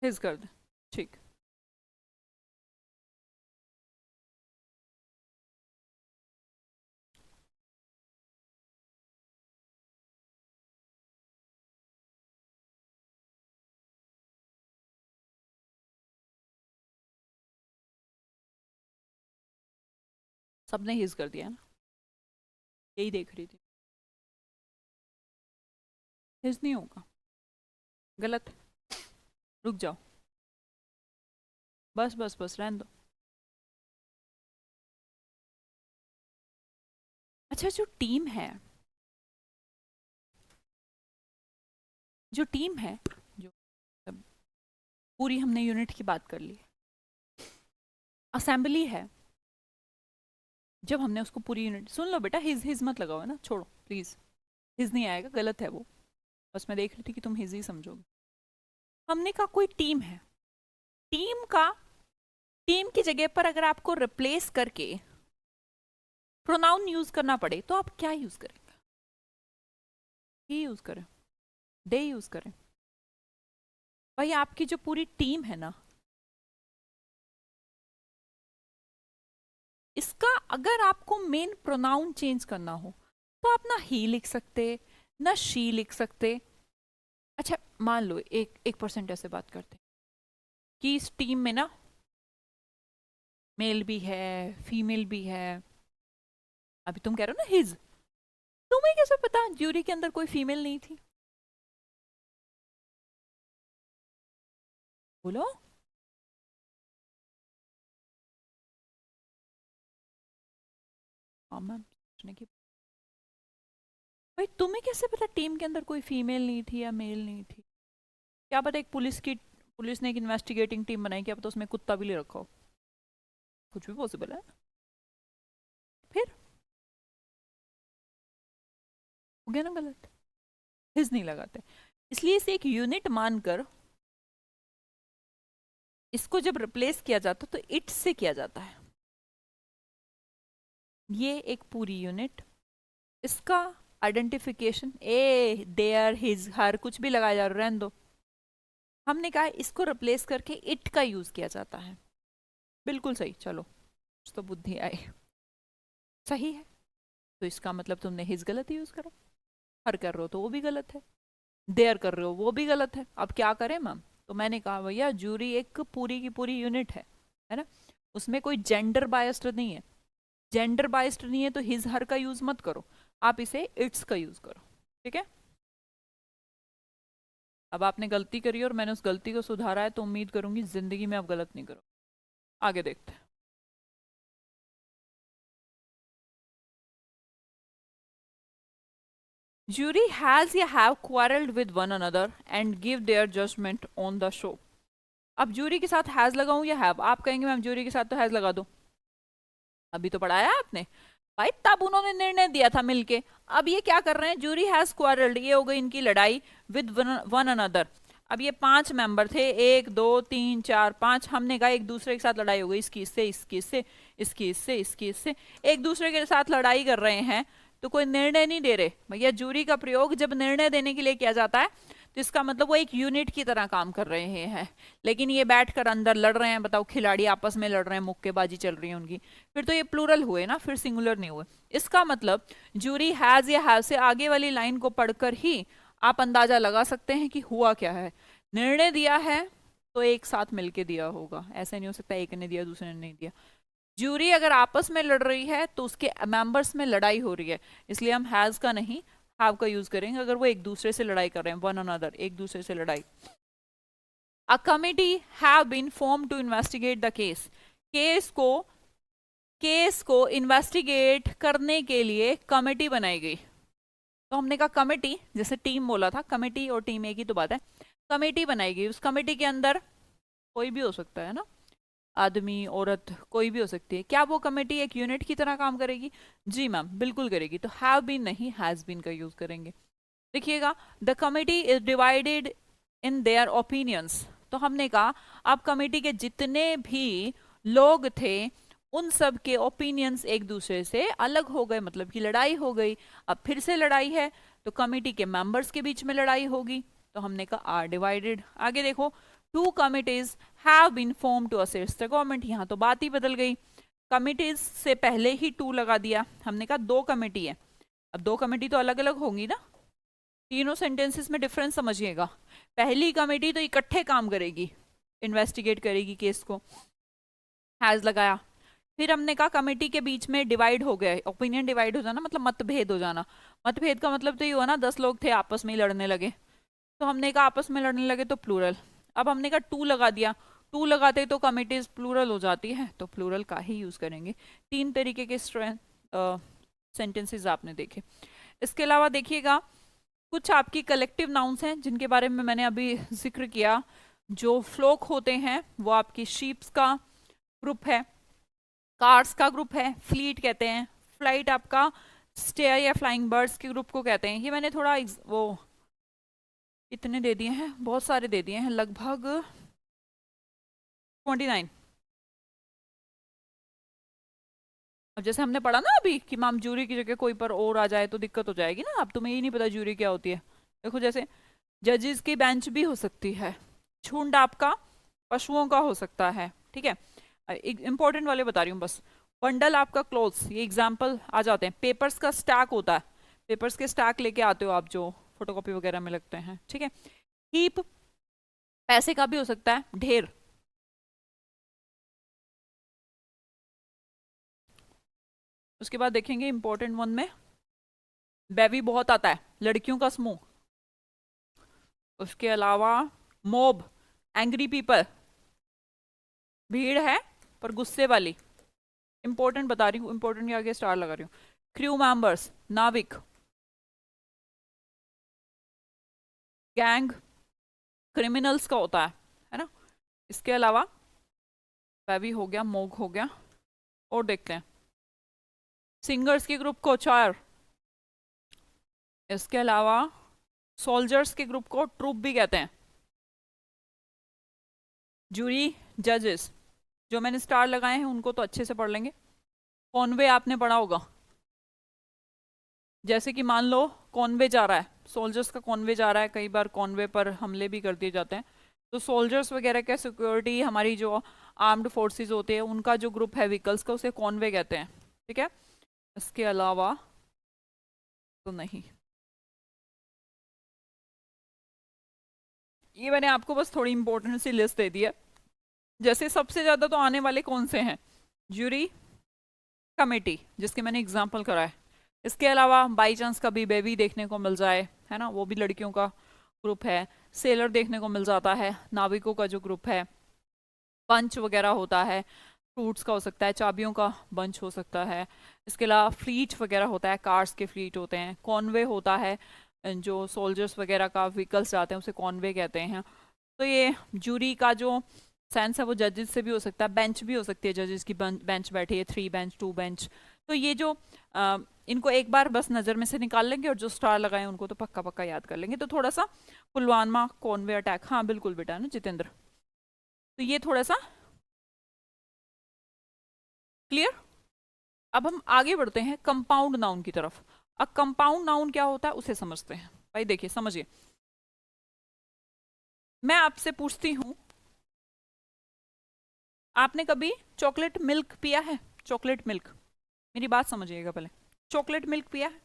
हिज कर दे, ठीक। सबने हिज कर दिया ना, यही देख रही थी। हिज नहीं होगा, गलत, रुक जाओ, बस बस बस रहने दो। अच्छा, जो टीम है, जो टीम है, जो पूरी हमने यूनिट की बात कर ली, असेंबली है, जब हमने उसको पूरी यूनिट, सुन लो बेटा, हिज हिज मत लगाओ ना, छोड़ो प्लीज, हिज नहीं आएगा, गलत है वो, बस मैं देख रही थी कि तुम हिज ही समझोगे। हमने कहा कोई टीम है, टीम का, टीम की जगह पर अगर आपको रिप्लेस करके प्रोनाउन यूज करना पड़े तो आप क्या यूज करेंगे? ही यूज करें, दे यूज करें? भाई आपकी जो पूरी टीम है ना, इसका अगर आपको मेन प्रोनाउन चेंज करना हो तो आप ना ही लिख सकते, ना शी लिख सकते। अच्छा मान लो 1% ऐसे बात करते कि इस टीम में ना मेल भी है, फीमेल भी है। अभी तुम कह रहे हो ना हिज, तुम्हें कैसे पता ज्यूरी के अंदर कोई फीमेल नहीं थी? बोलो। हाँ मैम, सोचने की, भाई तुम्हें कैसे पता टीम के अंदर कोई फीमेल नहीं थी या मेल नहीं थी? क्या पता, एक पुलिस ने एक इन्वेस्टिगेटिंग टीम बनाई, क्या पता उसमें कुत्ता भी ले रखा हो, कुछ भी पॉसिबल है। फिर हो गया ना गलत, हिज नहीं लगाते, इसलिए इसे एक यूनिट मानकर इसको जब रिप्लेस किया जाता तो इट से किया जाता है। ये एक पूरी यूनिट, इसका identification a their his her कुछ भी लगाया जा रहा, रहने दो। हमने कहा इसको रिप्लेस करके इट का यूज किया जाता है, बिल्कुल सही। चलो कुछ तो बुद्धि आई, सही है। तो इसका मतलब तुमने हिज गलत यूज करा, हर कर रहे हो तो वो भी गलत है, देयर कर रहे हो वो भी गलत है। अब क्या करें मैम? तो मैंने कहा भैया जूरी एक पूरी की पूरी यूनिट है ना, उसमें कोई जेंडर बायस्ड नहीं है, जेंडर बायस्ड नहीं है तो हिज हर का यूज मत करो, आप इसे इट्स का यूज करो, ठीक है? अब आपने गलती करी और मैंने उस गलती को सुधारा है, तो उम्मीद करूंगी जिंदगी में आप गलत नहीं करो। आगे देखते हैं। Jury has या have quarreled with one another and give their judgment on the show. अब जूरी के साथ हैज लगाऊं या हैव? आप कहेंगे मैम जूरी के साथ तो हैज लगा दो, अभी तो पढ़ाया आपने भाई, तब उन्होंने निर्णय दिया था मिलके। अब ये क्या कर रहे हैं, जूरी हैज क्वारल्ड, ये हो गई इनकी लड़ाई, विद वन अनदर। अब ये 5 मेंबर थे, 1 2 3 4 5, हमने कहा एक दूसरे के साथ लड़ाई हो गई, इसकी इससे, इसकी इससे, इसकी इससे, इसकी इससे, एक दूसरे के साथ लड़ाई कर रहे हैं, तो कोई निर्णय नहीं दे रहे भैया। जूरी का प्रयोग जब निर्णय देने के लिए किया जाता है तो इसका मतलब वो एक यूनिट की तरह काम कर रहे हैं। लेकिन ये बैठकर अंदर लड़ रहे हैं, बताओ खिलाड़ी आपस में लड़ रहे हैं, मुक्केबाजी चल रही है उनकी, फिर तो ये प्लूरल हुए ना, फिर सिंगुलर नहीं हुए। इसका मतलब जूरी हैज या हैव से आगे वाली लाइन को पढ़कर ही आप अंदाजा लगा सकते हैं कि हुआ क्या है। निर्णय दिया है तो एक साथ मिलके दिया होगा, ऐसा नहीं हो सकता एक ने दिया दूसरे ने नहीं दिया। ज्यूरी अगर आपस में लड़ रही है तो उसके मेंबर्स में लड़ाई हो रही है, इसलिए हम हैज का नहीं हैव का यूज करेंगे। अगर वो एक दूसरे से लड़ाई कर रहे हैं, वन अनदर, एक दूसरे से लड़ाई। A committee have been form to investigate the case. Case को इन्वेस्टिगेट करने के लिए कमेटी बनाई गई। तो हमने कहा कमेटी, जैसे टीम बोला था, कमेटी और टीम एक ही तो बात है। कमेटी बनाई गई, उस कमेटी के अंदर कोई भी हो सकता है ना, आदमी औरत कोई भी हो सकती है। क्या वो कमेटी एक यूनिट की तरह काम करेगी? जी मैम बिल्कुल करेगी। तो हैव बीन नहीं हैज बीन का यूज करेंगे। देखिएगा, the committee is divided in their opinions. तो हमने कहा अब कमेटी के जितने भी लोग थे उन सब के ओपिनियंस एक दूसरे से अलग हो गए, मतलब कि लड़ाई हो गई। अब फिर से लड़ाई है तो कमेटी के मेंबर्स के बीच में लड़ाई होगी, तो हमने कहा आर डिवाइडेड। आगे देखो, two committees have been form to assist the government. यहाँ तो बात ही बदल गई, कमिटीज से पहले ही टू लगा दिया। हमने कहा दो कमेटी है, अब दो कमेटी तो अलग अलग होंगी ना, तीनों सेंटेंसेस में डिफरेंस समझिएगा। पहली कमेटी तो इकट्ठे काम करेगी, इन्वेस्टिगेट करेगी केस को, हैज लगाया। फिर हमने कहा कमेटी के बीच में डिवाइड हो गया, ओपिनियन डिवाइड हो जाना मतलब मतभेद हो जाना। मतभेद का मतलब तो ये हुआ ना 10 लोग थे आपस में ही लड़ने लगे, तो हमने कहा आपस में लड़ने लगे तो प्लूरल। अब हमने कहा टू लगा दिया, टू लगाते तो कमिटीज प्लूरल हो जाती है, तो प्लूरल का ही यूज करेंगे। तीन तरीके के सेंटेंसेस आपने देखे। इसके अलावा देखिएगा कुछ आपकी कलेक्टिव नाउन्स हैं जिनके बारे में मैंने अभी जिक्र किया। जो फ्लोक होते हैं वो आपकी शीप्स का ग्रुप है, कार्स का ग्रुप है, फ्लीट कहते हैं, फ्लाइट आपका स्टेयर या फ्लाइंग बर्ड्स के ग्रुप को कहते हैं। ये मैंने थोड़ा वो इतने दे दिए हैं, बहुत सारे दे दिए हैं, लगभग 29। अब जैसे हमने पढ़ा ना अभी कि मैम जूरी की जगह कोई पर और आ जाए तो दिक्कत हो जाएगी ना, अब तुम्हें ये नहीं पता जूरी क्या होती है। देखो जैसे जजेस की बेंच भी हो सकती है, झुंड आपका पशुओं का हो सकता है, ठीक है। इंपॉर्टेंट वाले बता रही हूँ बस। बंडल आपका क्लोथ्स, ये एग्जाम्पल आ जाते हैं। पेपर्स का स्टैक होता है, पेपर्स के स्टैक लेके आते हो आप जो फोटोकॉपी वगैरह में लगते हैं, ठीक है। हीप पैसे का भी हो सकता है, ढेर। उसके बाद देखेंगे इंपॉर्टेंट वन में बेबी बहुत आता है, लड़कियों का समूह। उसके अलावा मोब, एंग्री पीपल, भीड़ है पर गुस्से वाली। इंपॉर्टेंट बता रही हूँ, इंपॉर्टेंट के आगे स्टार लगा रही हूँ। क्रू मेंबर्स, नाविक। गैंग क्रिमिनल्स का होता है ना। इसके अलावा बेबी हो गया, मोग हो गया, और देखते हैं सिंगर्स के ग्रुप को चार। इसके अलावा सोल्जर्स के ग्रुप को ट्रूप भी कहते हैं। जूरी, जजेस, जो मैंने स्टार लगाए हैं उनको तो अच्छे से पढ़ लेंगे। कॉन्वे आपने पढ़ा होगा, जैसे कि मान लो कॉन्वे जा रहा है, सोल्जर्स का कॉन्वे जा रहा है, कई बार कॉन्वे पर हमले भी कर दिए जाते हैं, तो सोल्जर्स वगैरह का सिक्योरिटी, हमारी जो आर्म्ड फोर्सेस होते हैं उनका जो ग्रुप है व्हीकल्स का, उसे कॉन्वे कहते हैं, ठीक है। इसके अलावा तो नहीं, ये मैंने आपको बस थोड़ी इंपॉर्टेंट सी लिस्ट दे दी है। जैसे सबसे ज्यादा तो आने वाले कौन से हैं, ज्यूरी, कमेटी जिसके मैंने एग्जाम्पल कराए। इसके अलावा बाई चांस कभी बेबी देखने को मिल जाए, है ना, वो भी लड़कियों का ग्रुप है। सेलर देखने को मिल जाता है, नाविकों का जो ग्रुप है। पंच वगैरह होता है, फ्रूट्स का हो सकता है, चाबियों का बंच हो सकता है। इसके अलावा फ्लीट वगैरह होता है, कार्स के फ्लीट होते हैं। कॉन्वे होता है, जो सोल्जर्स वगैरह का व्हीकल्स जाते हैं उसे कॉन्वे कहते हैं। तो ये जूरी का जो सेंस है वो जजेस से भी हो सकता है, बेंच भी हो सकती है, जजेस की बेंच बैठी है, 3 बेंच 2 बेंच। तो ये जो इनको एक बार बस नज़र में से निकाल लेंगे और जो स्टार लगाए उनको तो पक्का पक्का याद कर लेंगे। तो थोड़ा सा पुलवामा कॉन्वे अटैक, हाँ बिल्कुल बेटा ना जितेंद्र, तो ये थोड़ा सा क्लियर। अब हम आगे बढ़ते हैं कंपाउंड नाउन की तरफ। अब कंपाउंड नाउन क्या होता है उसे समझते हैं। भाई देखिए समझिए, मैं आपसे पूछती हूं, आपने कभी चॉकलेट मिल्क पिया है? चॉकलेट मिल्क, मेरी बात समझिएगा पहले। चॉकलेट मिल्क पिया है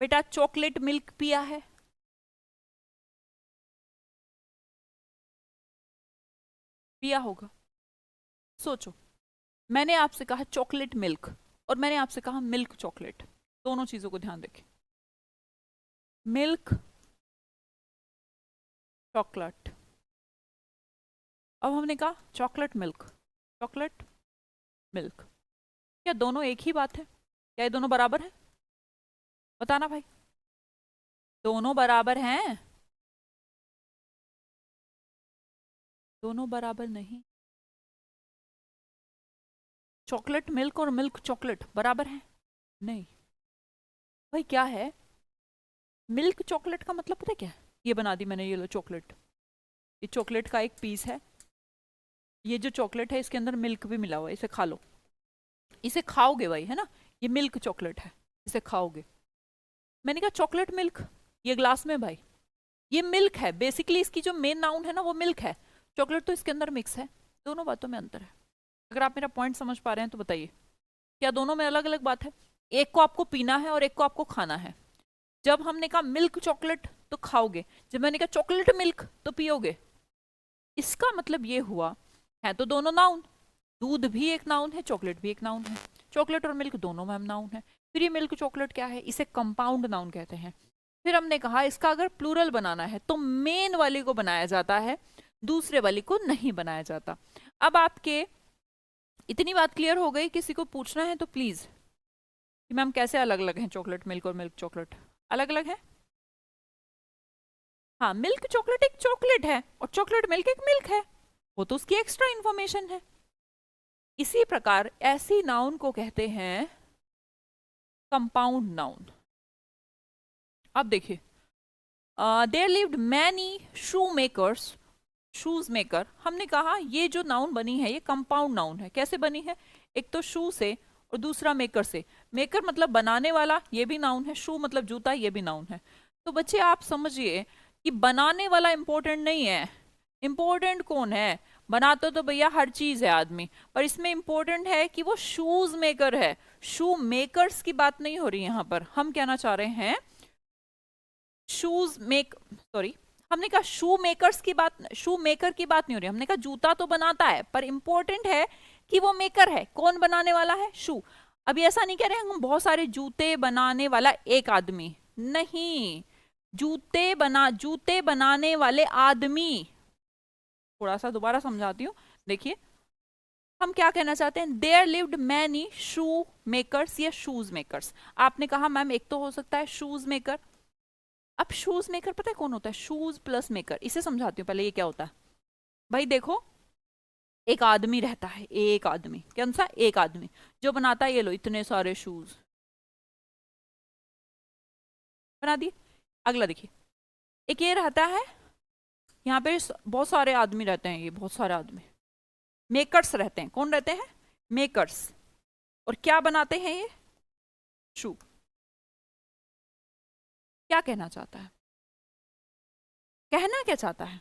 बेटा? चॉकलेट मिल्क पिया है? पिया होगा। सोचो, मैंने आपसे कहा चॉकलेट मिल्क और मैंने आपसे कहा मिल्क चॉकलेट, दोनों चीजों को ध्यान रखें। मिल्क चॉकलेट, अब हमने कहा चॉकलेट मिल्क, चॉकलेट मिल्क, क्या दोनों एक ही बात है? क्या ये दोनों बराबर है? बताना भाई, दोनों बराबर हैं? दोनों बराबर नहीं। चॉकलेट मिल्क और मिल्क चॉकलेट बराबर है? नहीं भाई। क्या है मिल्क चॉकलेट का मतलब? पता है क्या है? ये बना दी मैंने, ये लो चॉकलेट, ये चॉकलेट का एक पीस है। ये जो चॉकलेट है इसके अंदर मिल्क भी मिला हुआ है, इसे खा लो। इसे खाओगे भाई, है ना? ये मिल्क चॉकलेट है, इसे खाओगे। मैंने कहा चॉकलेट मिल्क, ये ग्लास में भाई, ये मिल्क है बेसिकली। इसकी जो मेन नाउन है ना वो मिल्क है, चॉकलेट तो इसके अंदर मिक्स है। दोनों बातों में अंतर है। अगर आप मेरा पॉइंट समझ पा रहे हैं तो बताइए, क्या दोनों में अलग अलग बात है? एक को आपको पीना है और एक को आपको खाना है। जब हमने कहा मिल्क चॉकलेट तो खाओगे, जब मैंने कहा चॉकलेट मिल्क तो पियोगे। इसका मतलब ये हुआ, है तो दोनों नाउन, दूध भी एक नाउन है, चॉकलेट भी एक नाउन है, चॉकलेट और मिल्क दोनों मैम नाउन है। फिर ये मिल्क चॉकलेट क्या है? इसे कंपाउंड नाउन कहते हैं। फिर हमने कहा इसका अगर प्लूरल बनाना है तो मेन वाली को बनाया जाता है, दूसरे वाली को नहीं बनाया जाता। अब आपके इतनी बात क्लियर हो गई? किसी को पूछना है तो प्लीज, कि मैम कैसे अलग अलग हैं चॉकलेट मिल्क और मिल्क चॉकलेट? अलग अलग है? हाँ, मिल्क चॉकलेट एक चॉकलेट है और चॉकलेट मिल्क एक मिल्क है, वो तो उसकी एक्स्ट्रा इंफॉर्मेशन है। इसी प्रकार ऐसी नाउन को कहते हैं कंपाउंड नाउन। अब देखिए, there lived many shoe makers, shoes maker. हमने कहा ये जो नाउन बनी है ये कंपाउंड नाउन है। कैसे बनी है? एक तो शू से और दूसरा मेकर से। मेकर मतलब बनाने वाला, ये भी नाउन है। शू मतलब जूता, ये भी नाउन है। तो बच्चे आप समझिए कि बनाने वाला इंपॉर्टेंट नहीं है, इंपॉर्टेंट कौन है? बनाते तो भैया हर चीज है आदमी, पर इसमें इंपॉर्टेंट है कि वो शूज मेकर है। शू मेकर्स की बात नहीं हो रही यहां पर। हम कहना चाह रहे हैं शूज मेक, सॉरी, हमने कहा शू मेकर्स की बात, शू मेकर की बात नहीं हो रही। हमने कहा जूता तो बनाता है, पर इंपॉर्टेंट है कि वो मेकर है। कौन बनाने वाला है? शू। अभी ऐसा नहीं कह रहे हम बहुत सारे जूते बनाने वाला एक आदमी, नहीं, जूते बनाने वाले आदमी। थोड़ा सा दोबारा समझाती हूँ, देखिए हम क्या कहना चाहते हैं। There lived many shoe makers या शूज मेकर्स। आपने कहा मैम एक तो हो सकता है शूज मेकर। अब शूज मेकर पता है कौन होता है? Shoes plus maker. इसे समझाती हूँ पहले, ये क्या होता है भाई। देखो, एक आदमी रहता है, एक आदमी, कौन सा? एक आदमी जो बनाता है, ये लो इतने सारे शूज बना दिए। अगला देखिए, एक ये रहता है, यहाँ पे बहुत सारे आदमी रहते हैं, ये बहुत सारे आदमी मेकर्स रहते हैं। कौन रहते हैं? मेकर्स। और क्या बनाते हैं ये? शू। क्या कहना चाहता है? कहना क्या चाहता है?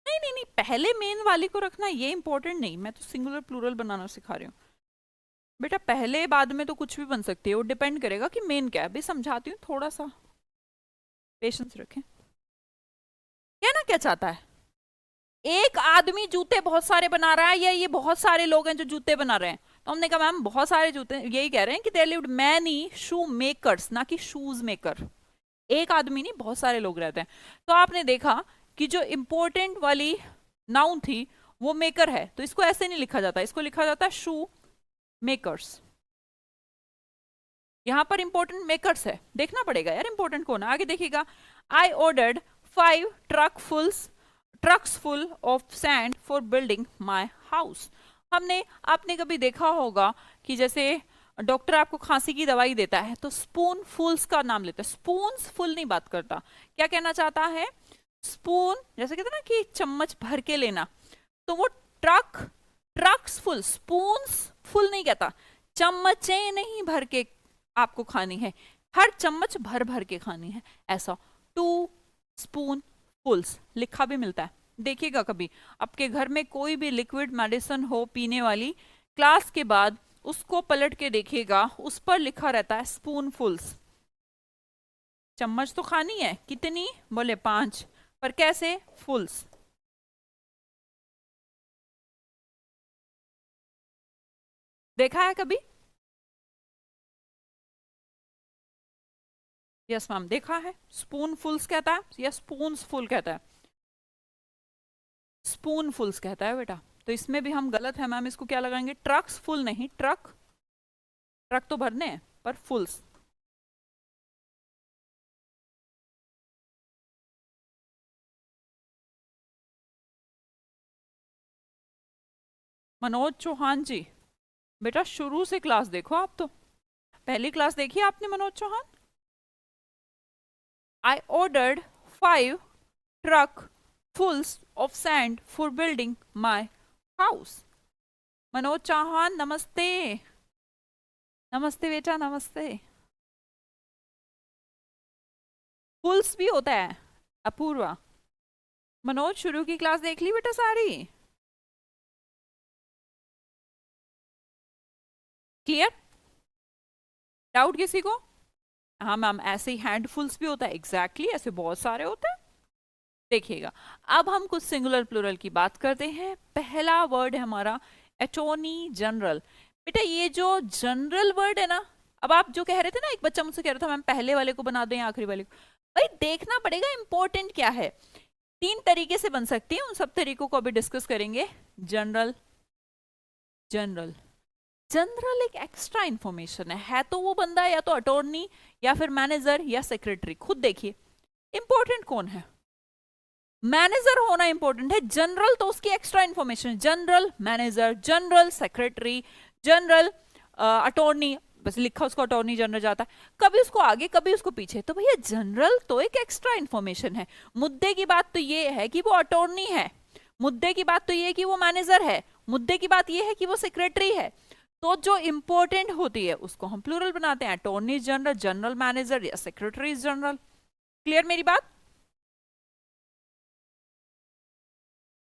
नहीं नहीं नहीं, पहले मेन वाली को रखना ये इंपॉर्टेंट नहीं। मैं तो सिंगुलर प्लूरल बनाना सिखा रही हूँ बेटा। पहले बाद में तो कुछ भी बन सकती है, वो डिपेंड करेगा कि मेन क्या है। अभी समझाती हूँ, थोड़ा सा पेशेंस रखें। कहना क्या चाहता है? एक आदमी जूते बहुत सारे बना रहा है, या ये बहुत सारे लोग हैं जो जूते बना रहे हैं? तो हमने कहा मैम बहुत सारे जूते, यही कह रहे हैं कि there lived many shoe makers, ना कि शूज मेकर। एक आदमी नहीं, बहुत सारे लोग रहते हैं। तो आपने देखा कि जो इंपॉर्टेंट वाली नाउन थी वो मेकर है, तो इसको ऐसे नहीं लिखा जाता, इसको लिखा जाता है शू मेकर्स। यहां पर इंपॉर्टेंट मेकर्स है, देखना पड़ेगा यार इंपॉर्टेंट कौन है। आगे देखिएगा, I ordered 5 trucks full of sand for building my house. हमने, आपने कभी देखा होगा कि जैसे डॉक्टर आपको खांसी की दवाई देता है तो स्पून फुल्स का नाम लेता है, स्पून फुल नहीं बात करता। क्या कहना चाहता है? स्पून, जैसे कहते हैं ना कि चम्मच भर के लेना, तो वो ट्रक्स फुल, स्पून फुल नहीं कहता। चम्मचें नहीं भर के आपको खानी है, हर चम्मच भर भर के खानी है, ऐसा 2 स्पून फुल्स लिखा भी मिलता है। देखिएगा कभी आपके घर में कोई भी लिक्विड मेडिसिन हो पीने वाली, क्लास के बाद उसको पलट के देखिएगा, उस पर लिखा रहता है स्पून फुल्स। चम्मच तो खानी है, कितनी? बोले 5, पर कैसे? फुल्स। देखा है कभी? यस मैम, देखा है। स्पून फुल्स कहता है या स्पून फुल कहता है? स्पून फुल्स कहता है बेटा। तो इसमें भी हम गलत है मैम, इसको क्या लगाएंगे? ट्रक्स फुल नहीं, ट्रक, ट्रक तो भरने हैं पर फुल्स। मनोज चौहान जी, बेटा शुरू से क्लास देखो आप तो, पहली क्लास देखी आपने Manoj Chauhan? I ordered 5 truck fulls of sand for building my house. Manoj Chauhan नमस्ते। नमस्ते बेटा, नमस्ते। फुल्स भी होता है अपूर्वा। मनोज शुरू की क्लास देख ली बेटा सारी? क्लियर? डाउट किसी को? हाँ मैम, ऐसे ही हैंडफुल्स भी होता है, एग्जैक्टली ऐसे बहुत सारे होते हैं। देखिएगा, अब हम कुछ सिंगुलर प्लूरल की बात करते हैं। पहला वर्ड है हमारा अटॉर्नी जनरल। बेटा ये जो जनरल वर्ड है ना, अब आप जो कह रहे थे ना, एक बच्चा मुझसे कह रहा था मैम पहले वाले को बना दें या आखिरी वाले को, भाई देखना पड़ेगा इंपॉर्टेंट क्या है। 3 तरीके से बन सकती है, उन सब तरीकों को अभी डिस्कस करेंगे। जनरल, जनरल, जनरल एक एक्स्ट्रा इंफॉर्मेशन है तो वो बंदा या तो अटॉर्नी या फिर मैनेजर या सेक्रेटरी। खुद देखिए इंपॉर्टेंट कौन है? मैनेजर होना इंपॉर्टेंट है। जनरल तो उसकी extra information, general manager, general secretary, general attorney, बस लिखा उसको अटॉर्नी जनरल जाता है, कभी उसको आगे कभी उसको पीछे। तो भैया जनरल तो एक एक्स्ट्रा इंफॉर्मेशन है। मुद्दे की बात तो ये है कि वो अटॉर्नी है, मुद्दे की बात तो ये है कि वो मैनेजर है, मुद्दे की बात ये है कि वो सेक्रेटरी है। तो जो इंपॉर्टेंट होती है उसको हम प्लूरल बनाते हैं, अटॉर्नी जनरल, जनरल मैनेजर या सेक्रेटरी जनरल। क्लियर मेरी बात?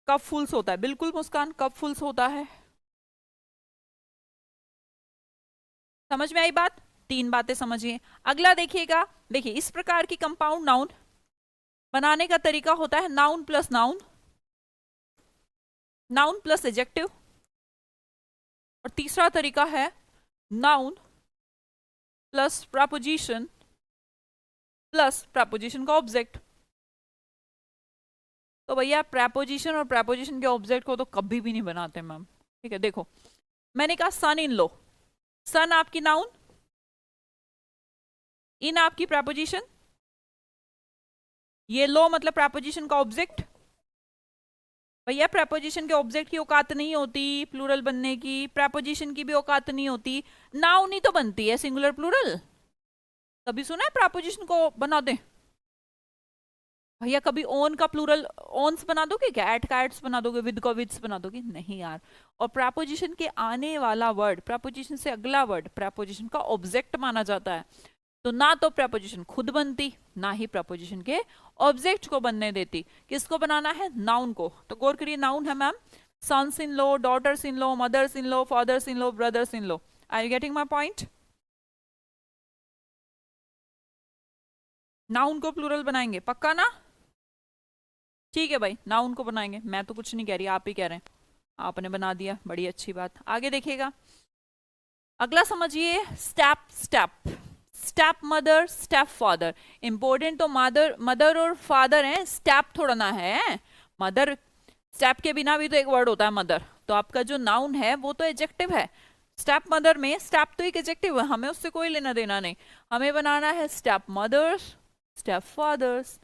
कब फुल्स होता है? बिल्कुल मुस्कान, कब फुल्स होता है? समझ में आई बात? 3 बातें समझिए। अगला देखिएगा, देखिए इस प्रकार की कंपाउंड नाउन बनाने का तरीका होता है noun plus noun, noun plus adjective, और तीसरा तरीका है noun plus preposition plus preposition का ऑब्जेक्ट। तो भैया प्रपोजिशन और प्रपोजिशन के ऑब्जेक्ट को तो कभी भी नहीं बनाते मैम। ठीक है, देखो मैंने कहा सन इन लो, सन आपकी नाउन, इन आपकी प्रपोजिशन, ये लो मतलब प्रपोजिशन का ऑब्जेक्ट। भैया प्रपोजिशन के ऑब्जेक्ट की औकात नहीं होती प्लूरल बनने की, प्रपोजिशन की भी औकात नहीं होती, नाउन ही तो बनती है सिंगुलर प्लूरल। कभी सुना है प्रपोजिशन को बना दे? भैया कभी ओन का प्लूरल ओन्स बना दोगे क्या? एट का एट्स बना दोगे, विद का विद्स बना दोगे? नहीं यार। और प्रपोजिशन के आने वाला वर्ड, प्रपोजिशन से अगला वर्ड प्रपोजिशन का ऑब्जेक्ट माना जाता है। तो ना तो प्रपोजिशन खुद बनती, ना ही प्रपोजिशन के ऑब्जेक्ट को बनने देती। किसको बनाना है? नाउन को। तो गौर करिए, नाउन है ma'am sons in law, daughters in law, mothers in law, fathers in law, brothers in law. Are you getting my point? Noun को प्लूरल बनाएंगे पक्का ना? ठीक है भाई, नाउन को बनाएंगे, मैं तो कुछ नहीं कह रही, आप ही कह रहे हैं। आपने बना दिया, बड़ी अच्छी बात। आगे देखिएगा, अगला समझिए step step, step mother, step father. Important तो मदर, मदर और फादर हैं, स्टेप थोड़ा ना है। मदर, स्टेप के बिना भी तो एक वर्ड होता है मदर। तो आपका जो नाउन है वो तो एडजेक्टिव है। स्टेप मदर में स्टेप तो एक एडजेक्टिव है, हमें उससे कोई लेना देना नहीं। हमें बनाना है step mothers, step fathers.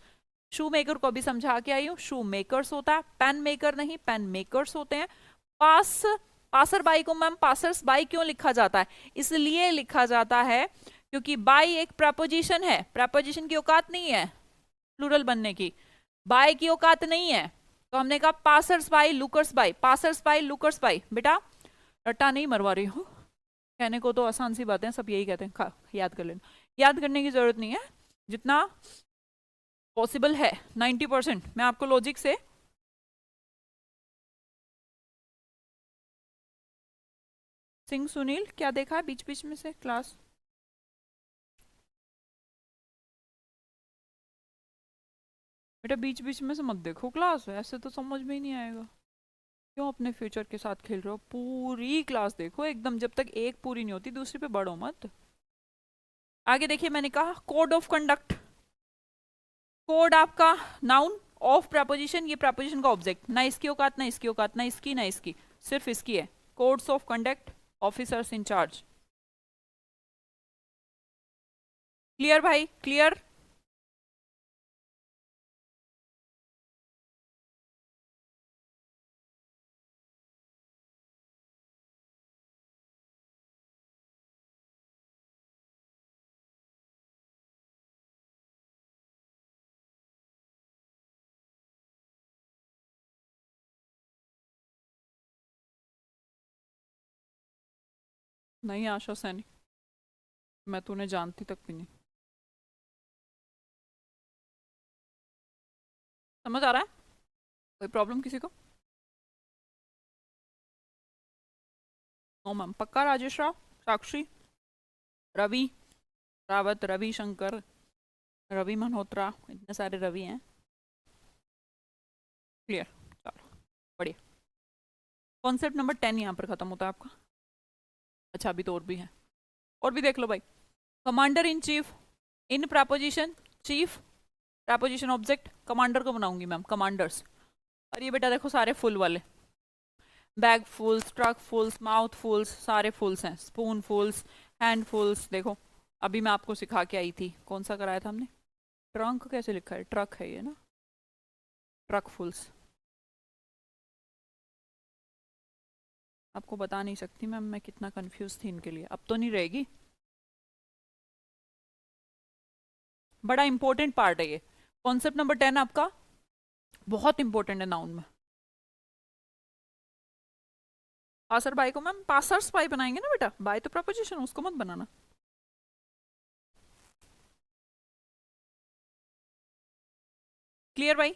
Shoe maker को भी समझा के आई हूँ, शू मेकर्स होता है, पेन मेकर नहीं, पेन मेकर्स होते हैं। पास, पासर बाई को मैम पासर्स बाई क्यों लिखा जाता है? इसलिए लिखा जाता है क्योंकि बाई एक प्रपोजिशन है, प्रपोजिशन की औकात नहीं है प्लूरल बनने की, बाय की औकात नहीं है। तो हमने कहा passers by, lookers by, passers by, lookers by. बेटा रट्टा नहीं मरवा रही हूँ, कहने को तो आसान सी बात है, सब यही कहते हैं, याद कर लेना। याद करने की जरूरत नहीं है, जितना पॉसिबल है 90%। मैं आपको लॉजिक से सिंह सुनील क्या देखा है बीच बीच में से क्लास? बेटा बीच बीच में से मत देखो क्लास, ऐसे तो समझ में ही नहीं आएगा। क्यों अपने फ्यूचर के साथ खेल रहे हो? पूरी क्लास देखो एकदम, जब तक एक पूरी नहीं होती दूसरी पे बढ़ो मत। आगे देखिए, मैंने कहा कोड ऑफ कंडक्ट। कोड आपका नाउन, ऑफ प्रपोजिशन, ये प्रपोजिशन का ऑब्जेक्ट, ना इसकी औकात ना इसकी औकात, ना इसकी ना इसकी, सिर्फ इसकी है। Codes of conduct, officers in charge. Clear भाई, क्लियर? नहीं आशा सैनी, मैं तूने जानती तक भी नहीं। समझ आ रहा है? कोई प्रॉब्लम किसी को? नो मैम, पक्का? राजेश राव, साक्षी, रवि रावत, रवि शंकर, रवि मल्होत्रा, इतने सारे रवि हैं। क्लियर, चलो बढ़िया। कॉन्सेप्ट नंबर 10 यहाँ पर खत्म होता है आपका। अच्छा अभी तो और भी है, और भी देख लो भाई। Commander in chief, in preposition, chief preposition object, commander को बनाऊंगी मैम कमांडर्स। और ये बेटा देखो सारे फुल वाले, bagfuls, truckfuls, mouthfuls, सारे फुल्स हैं। Spoonfuls, handfuls. देखो अभी मैं आपको सिखा के आई थी, कौन सा कराया था हमने? ट्रंक कैसे लिखा है? ट्रक है ये ना, ट्रक फुल्स। आपको बता नहीं सकती मैम मैं कितना कंफ्यूज थी इनके लिए, अब तो नहीं रहेगी। बड़ा इंपॉर्टेंट पार्ट है ये। कॉन्सेप्ट नंबर 10 आपका बहुत इंपॉर्टेंट है नाउन में। पासर बाई को मैम पासर्स बाई बनाएंगे ना बेटा, बाई तो प्रपोजिशन, उसको मत बनाना। क्लियर भाई?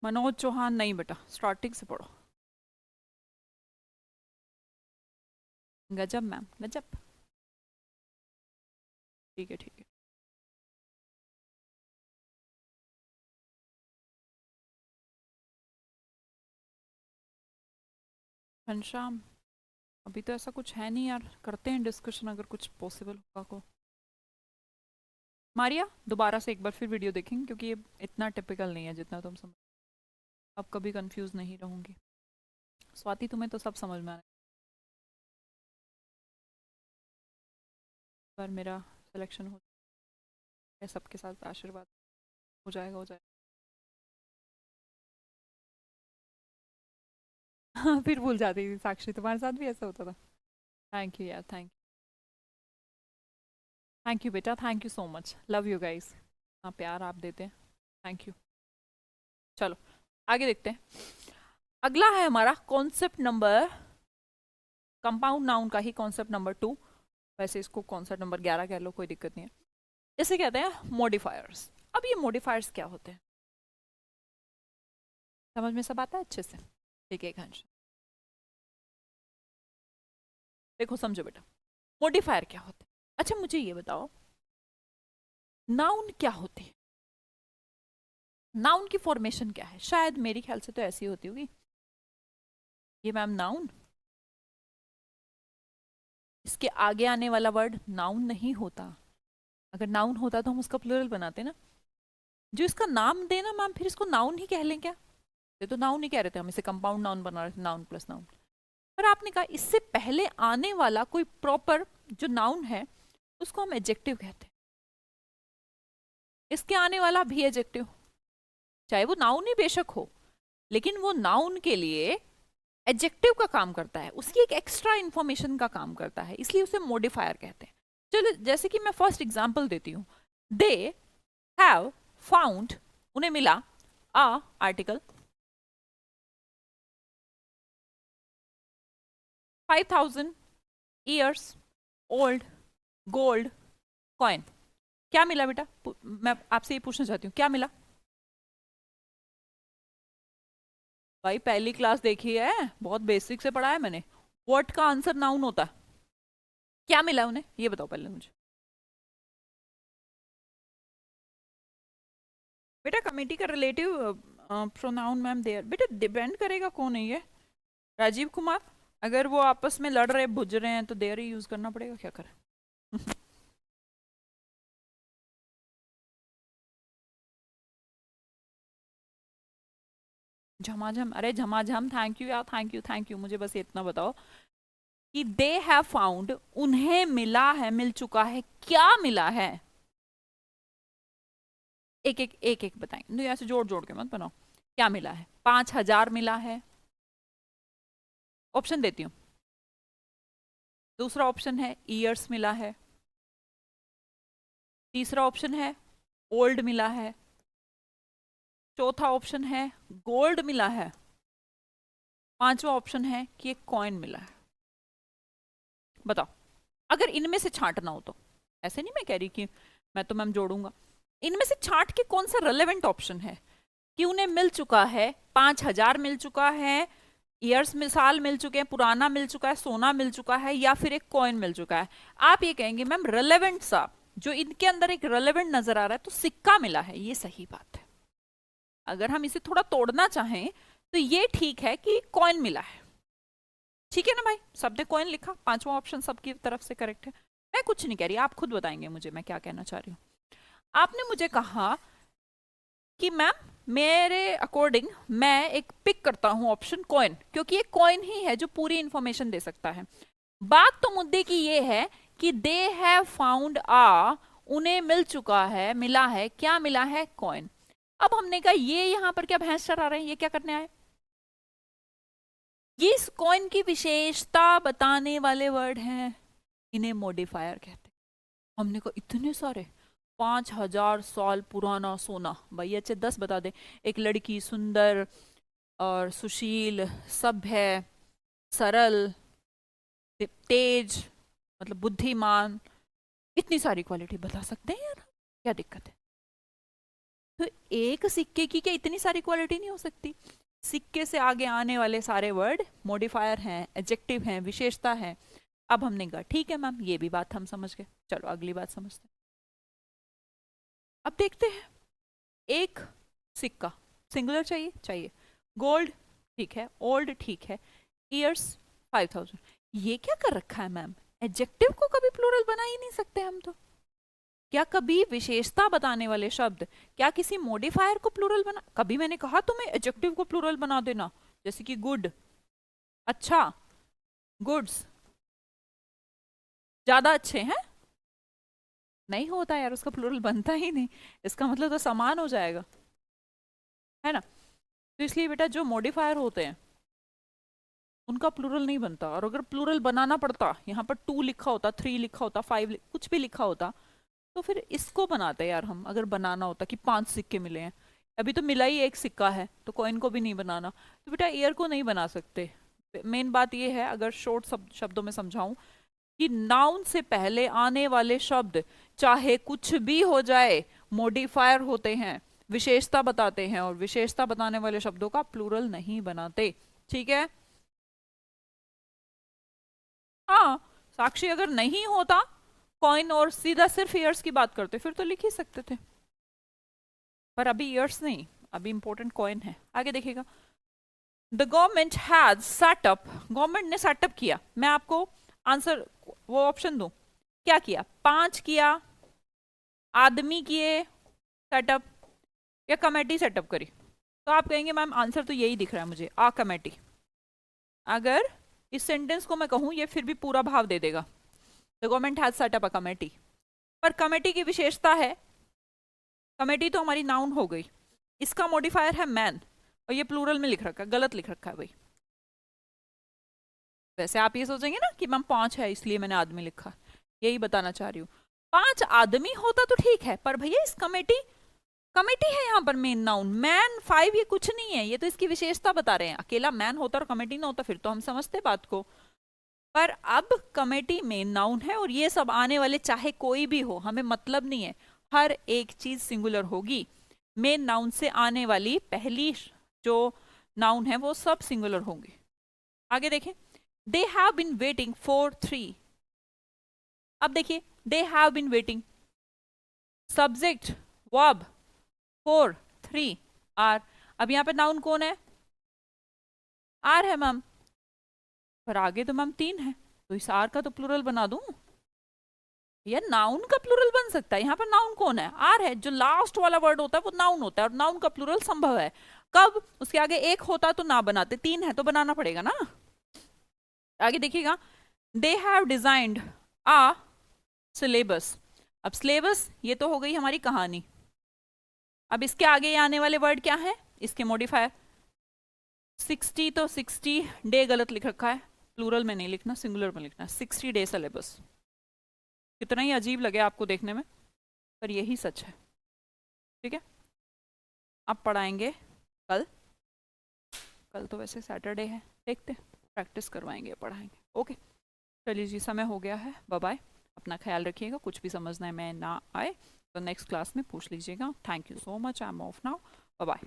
मनोज चौहान नहीं बेटा, स्टार्टिंग से पढ़ो। गजब मैम, गजब। ठीक है ठीक है। घनश्याम, अभी तो ऐसा कुछ है नहीं यार, करते हैं डिस्कशन अगर कुछ पॉसिबल होगा को। मारिया दोबारा से एक बार फिर वीडियो देखेंगे, क्योंकि ये इतना टिपिकल नहीं है जितना तुम समझ। अब कभी कंफ्यूज नहीं रहूंगी। स्वाति तुम्हें तो सब समझ में आ रहा है, पर मेरा सिलेक्शन हो जाए, सबके साथ आशीर्वाद हो जाएगा, हो जाएगा। हाँ फिर भूल जाती थी साक्षी, तुम्हारे साथ भी ऐसा होता था। थैंक यू यार, थैंक यू बेटा, thank you so much, love you guys. हाँ प्यार आप देते हैं, थैंक यू। चलो आगे देखते हैं। अगला है हमारा कॉन्सेप्ट नंबर, कंपाउंड नाउन का ही कॉन्सेप्ट नंबर 2। वैसे इसको कॉन्सेप्ट नंबर 11 कह लो, कोई दिक्कत नहीं है। इसे कहते हैं मॉडिफायर्स। अब ये मॉडिफायर्स क्या होते हैं, समझ में सब आता है अच्छे से? ठीक है घंश, देखो समझो बेटा, मॉडिफायर क्या होते हैं। अच्छा मुझे ये बताओ, नाउन क्या होती है? नाउन की फॉर्मेशन क्या है? शायद मेरे ख्याल से तो ऐसी होती होगी, ये मैम नाउन, इसके आगे आने वाला वर्ड नाउन नहीं होता। अगर नाउन होता तो हम उसका प्लूरल बनाते ना। जो इसका नाम दे ना मैम, फिर इसको नाउन ही कह लें क्या? ये तो नाउन ही कह रहे थे हम, इसे कंपाउंड नाउन बना रहे थे, नाउन प्लस नाउन। पर आपने कहा इससे पहले आने वाला कोई प्रॉपर जो नाउन है उसको हम एडजेक्टिव कहते हैं। इसके आने वाला भी एडजेक्टिव, चाहे वो नाउन ही बेशक हो, लेकिन वो नाउन के लिए एडजेक्टिव का काम करता है, उसकी एक एक्स्ट्रा इंफॉर्मेशन का काम करता है, इसलिए उसे मॉडिफायर कहते हैं। चलो जैसे कि मैं फर्स्ट एग्जांपल देती हूँ, दे हैव फाउंड, उन्हें मिला, a article, 5000 years old gold coin. क्या मिला बेटा? मैं आपसे ये पूछना चाहती हूँ, क्या मिला? भाई पहली क्लास देखी है, बहुत बेसिक से पढ़ा है मैंने। व्हाट का आंसर नाउन होता है। क्या मिला उन्हें, ये बताओ पहले मुझे। बेटा कमेटी का रिलेटिव प्रोनाउन मैम देयर, बेटा डिपेंड करेगा कौन है ये। राजीव कुमार, अगर वो आपस में लड़ रहे भुज रहे हैं तो देयर ही यूज करना पड़ेगा, क्या करें। झमाझम, अरे झमाझम, थैंक यू यार, थैंक यू थैंक यू। मुझे बस इतना बताओ कि दे हैव फाउंड, उन्हें मिला है, मिल चुका है, क्या मिला है? एक एक बताएं, नहीं ऐसे जोड़ जोड़ के मत बनाओ। क्या मिला है? 5000 मिला है। ऑप्शन देती हूँ। दूसरा ऑप्शन है ईयर्स मिला है। तीसरा ऑप्शन है ओल्ड मिला है। चौथा ऑप्शन है गोल्ड मिला है। पांचवा ऑप्शन है कि एक कॉइन मिला है। बताओ, अगर इनमें से छांटना हो तो। ऐसे नहीं मैं कह रही कि मैं तो मैम जोड़ूंगा, इनमें से छांट के कौन सा रेलेवेंट ऑप्शन है कि उन्हें मिल चुका है, 5000 मिल चुका है, ईयर्स में साल मिल चुके हैं, पुराना मिल चुका है, सोना मिल चुका है, या फिर एक कॉइन मिल चुका है। आप ये कहेंगे मैम रेलेवेंट सा, जो इनके अंदर एक रेलेवेंट नजर आ रहा है, तो सिक्का मिला है, ये सही बात है। अगर हम इसे थोड़ा तोड़ना चाहें तो ये ठीक है कि कॉइन मिला है। ठीक है ना भाई, सबने कॉइन लिखा, पांचवा ऑप्शन सबकी तरफ से करेक्ट है। मैं कुछ नहीं कह रही, आप खुद बताएंगे मुझे मैं क्या कहना चाह रही हूँ। आपने मुझे कहा कि मैम मेरे अकॉर्डिंग मैं एक पिक करता हूं ऑप्शन कॉइन, क्योंकि ये कॉइन ही है जो पूरी इंफॉर्मेशन दे सकता है। बात तो मुद्दे की ये है कि दे हैव फाउंड आ, उन्हें मिल चुका है, मिला है, क्या मिला है? कॉइन। अब हमने कहा ये यहां पर क्या भैंस चढ़ा रहे हैं, ये क्या करने आए? ये इस कॉइन की विशेषता बताने वाले वर्ड हैं, इन्हें मॉडिफायर कहते हैं। हमने कहा इतने सारे, 5000 साल पुराना सोना, भाई अच्छे 10 बता दे। एक लड़की सुंदर और सुशील, सभ्य, सरल, तेज, मतलब बुद्धिमान, इतनी सारी क्वालिटी बता सकते हैं यार, क्या दिक्कत है? तो एक सिक्के की क्या इतनी सारी क्वालिटी नहीं हो सकती? सिक्के से आगे आने वाले सारे वर्ड मॉडिफायर हैं, एडजेक्टिव हैं, विशेषता है। अब हमने कहा ठीक है मैम, ये भी बात हम समझ गए, चलो अगली बात समझते हैं। अब देखते हैं, एक सिक्का, सिंगुलर चाहिए, चाहिए। गोल्ड ठीक है, ओल्ड ठीक है, ईयर्स 5000, ये क्या कर रखा है मैम? एडजेक्टिव को कभी प्लूरल बना ही नहीं सकते हम तो। क्या कभी विशेषता बताने वाले शब्द, क्या किसी मॉडिफायर को प्लूरल बना? कभी मैंने कहा तुम्हें एडजेक्टिव को प्लूरल बना देना, जैसे कि गुड, अच्छा, गुड्स, ज्यादा अच्छे हैं? नहीं होता यार, उसका प्लूरल बनता ही नहीं, इसका मतलब तो समान हो जाएगा, है ना। तो इसलिए बेटा जो मॉडिफायर होते हैं उनका प्लूरल नहीं बनता, और अगर प्लूरल बनाना पड़ता, यहाँ पर 2 लिखा होता, 3 लिखा होता, 5 कुछ भी लिखा होता, तो फिर इसको बनाते यार हम, अगर बनाना होता कि 5 सिक्के मिले हैं। अभी तो मिला ही एक सिक्का है, तो कॉइन को भी नहीं बनाना, तो बेटा ईयर को नहीं बना सकते। मेन बात ये है, अगर शॉर्ट शब्दों में समझाऊं, कि नाउन से पहले आने वाले शब्द चाहे कुछ भी हो जाए, मॉडिफायर होते हैं, विशेषता बताते हैं, और विशेषता बताने वाले शब्दों का प्लूरल नहीं बनाते। ठीक है, हाँ। साक्षी अगर नहीं होता कॉइन और सीधा सिर्फ ईयर्स की बात करते, फिर तो लिख ही सकते थे, पर अभी ईयर्स नहीं, अभी इंपॉर्टेंट कॉइन है। आगे देखिएगा, the government has setup, government ने सेटअप किया। मैं आपको आंसर वो ऑप्शन दूं, क्या किया? 5 किया, आदमी किए सेटअप, या कमेटी सेटअप करी? तो आप कहेंगे मैम आंसर तो यही दिख रहा है मुझे, आ कमेटी। अगर इस सेंटेंस को मैं कहूं, ये फिर भी पूरा भाव दे देगा, the government has setup a committee. पर कमेटी की विशेषता है, कमेटी तो हमारी नाउन हो गई, इसका मॉडिफायर है मैन, और ये प्लूरल में लिख रखा है, गलत लिख रखा है भाई। वैसे आप ये सोचेंगे ना कि मैम 5 है इसलिए मैंने आदमी लिखा, यही बताना चाह रही हूँ। 5 आदमी होता तो ठीक है, पर भैया इस कमेटी, कमेटी है यहाँ पर मेन नाउन, मैन 5 ये कुछ नहीं है, ये तो इसकी विशेषता बता रहे हैं। अकेला मैन होता और कमेटी ना होता फिर तो हम समझते बात को। पर अब कमेटी में नाउन है और ये सब आने वाले चाहे कोई भी हो, हमें मतलब नहीं है, हर एक चीज सिंगुलर होगी। मेन नाउन से आने वाली पहली जो नाउन है वो सब सिंगुलर होंगे। आगे देखें, they have been waiting for 3। अब देखिए, they have been waiting, subject verb 4 3 are. अब यहां पे नाउन कौन है? आर है मैम, पर आगे तो मैम 3 है, तो इस आर का तो प्लूरल बना दूं? यार नाउन का प्लूरल बन सकता है, यहाँ पर नाउन कौन है? आर है। जो लास्ट वाला वर्ड होता है वो नाउन होता है, और नाउन का प्लूरल संभव है कब? उसके आगे एक होता तो ना बनाते, 3 है तो बनाना पड़ेगा ना। आगे देखिएगा, they have designed a syllabus. अब सिलेबस ये तो हो गई हमारी कहानी। अब इसके आगे आने वाले वर्ड क्या है? इसके मॉडिफायर। 60 तो 60 डे गलत लिख रखा है, प्लूरल में नहीं लिखना, सिंगुलर में लिखना, 60 डे सिलेबस। कितना ही अजीब लगे आपको देखने में, पर यही सच है। ठीक है, अब पढ़ाएंगे कल। कल तो वैसे सैटरडे है, देखते प्रैक्टिस करवाएंगे, पढ़ाएंगे। ओके, चलिए जी, समय हो गया है, बाय बाय। अपना ख्याल रखिएगा, कुछ भी समझना में ना आए तो नेक्स्ट क्लास में पूछ लीजिएगा। Thank you so much, I am off now, bye bye.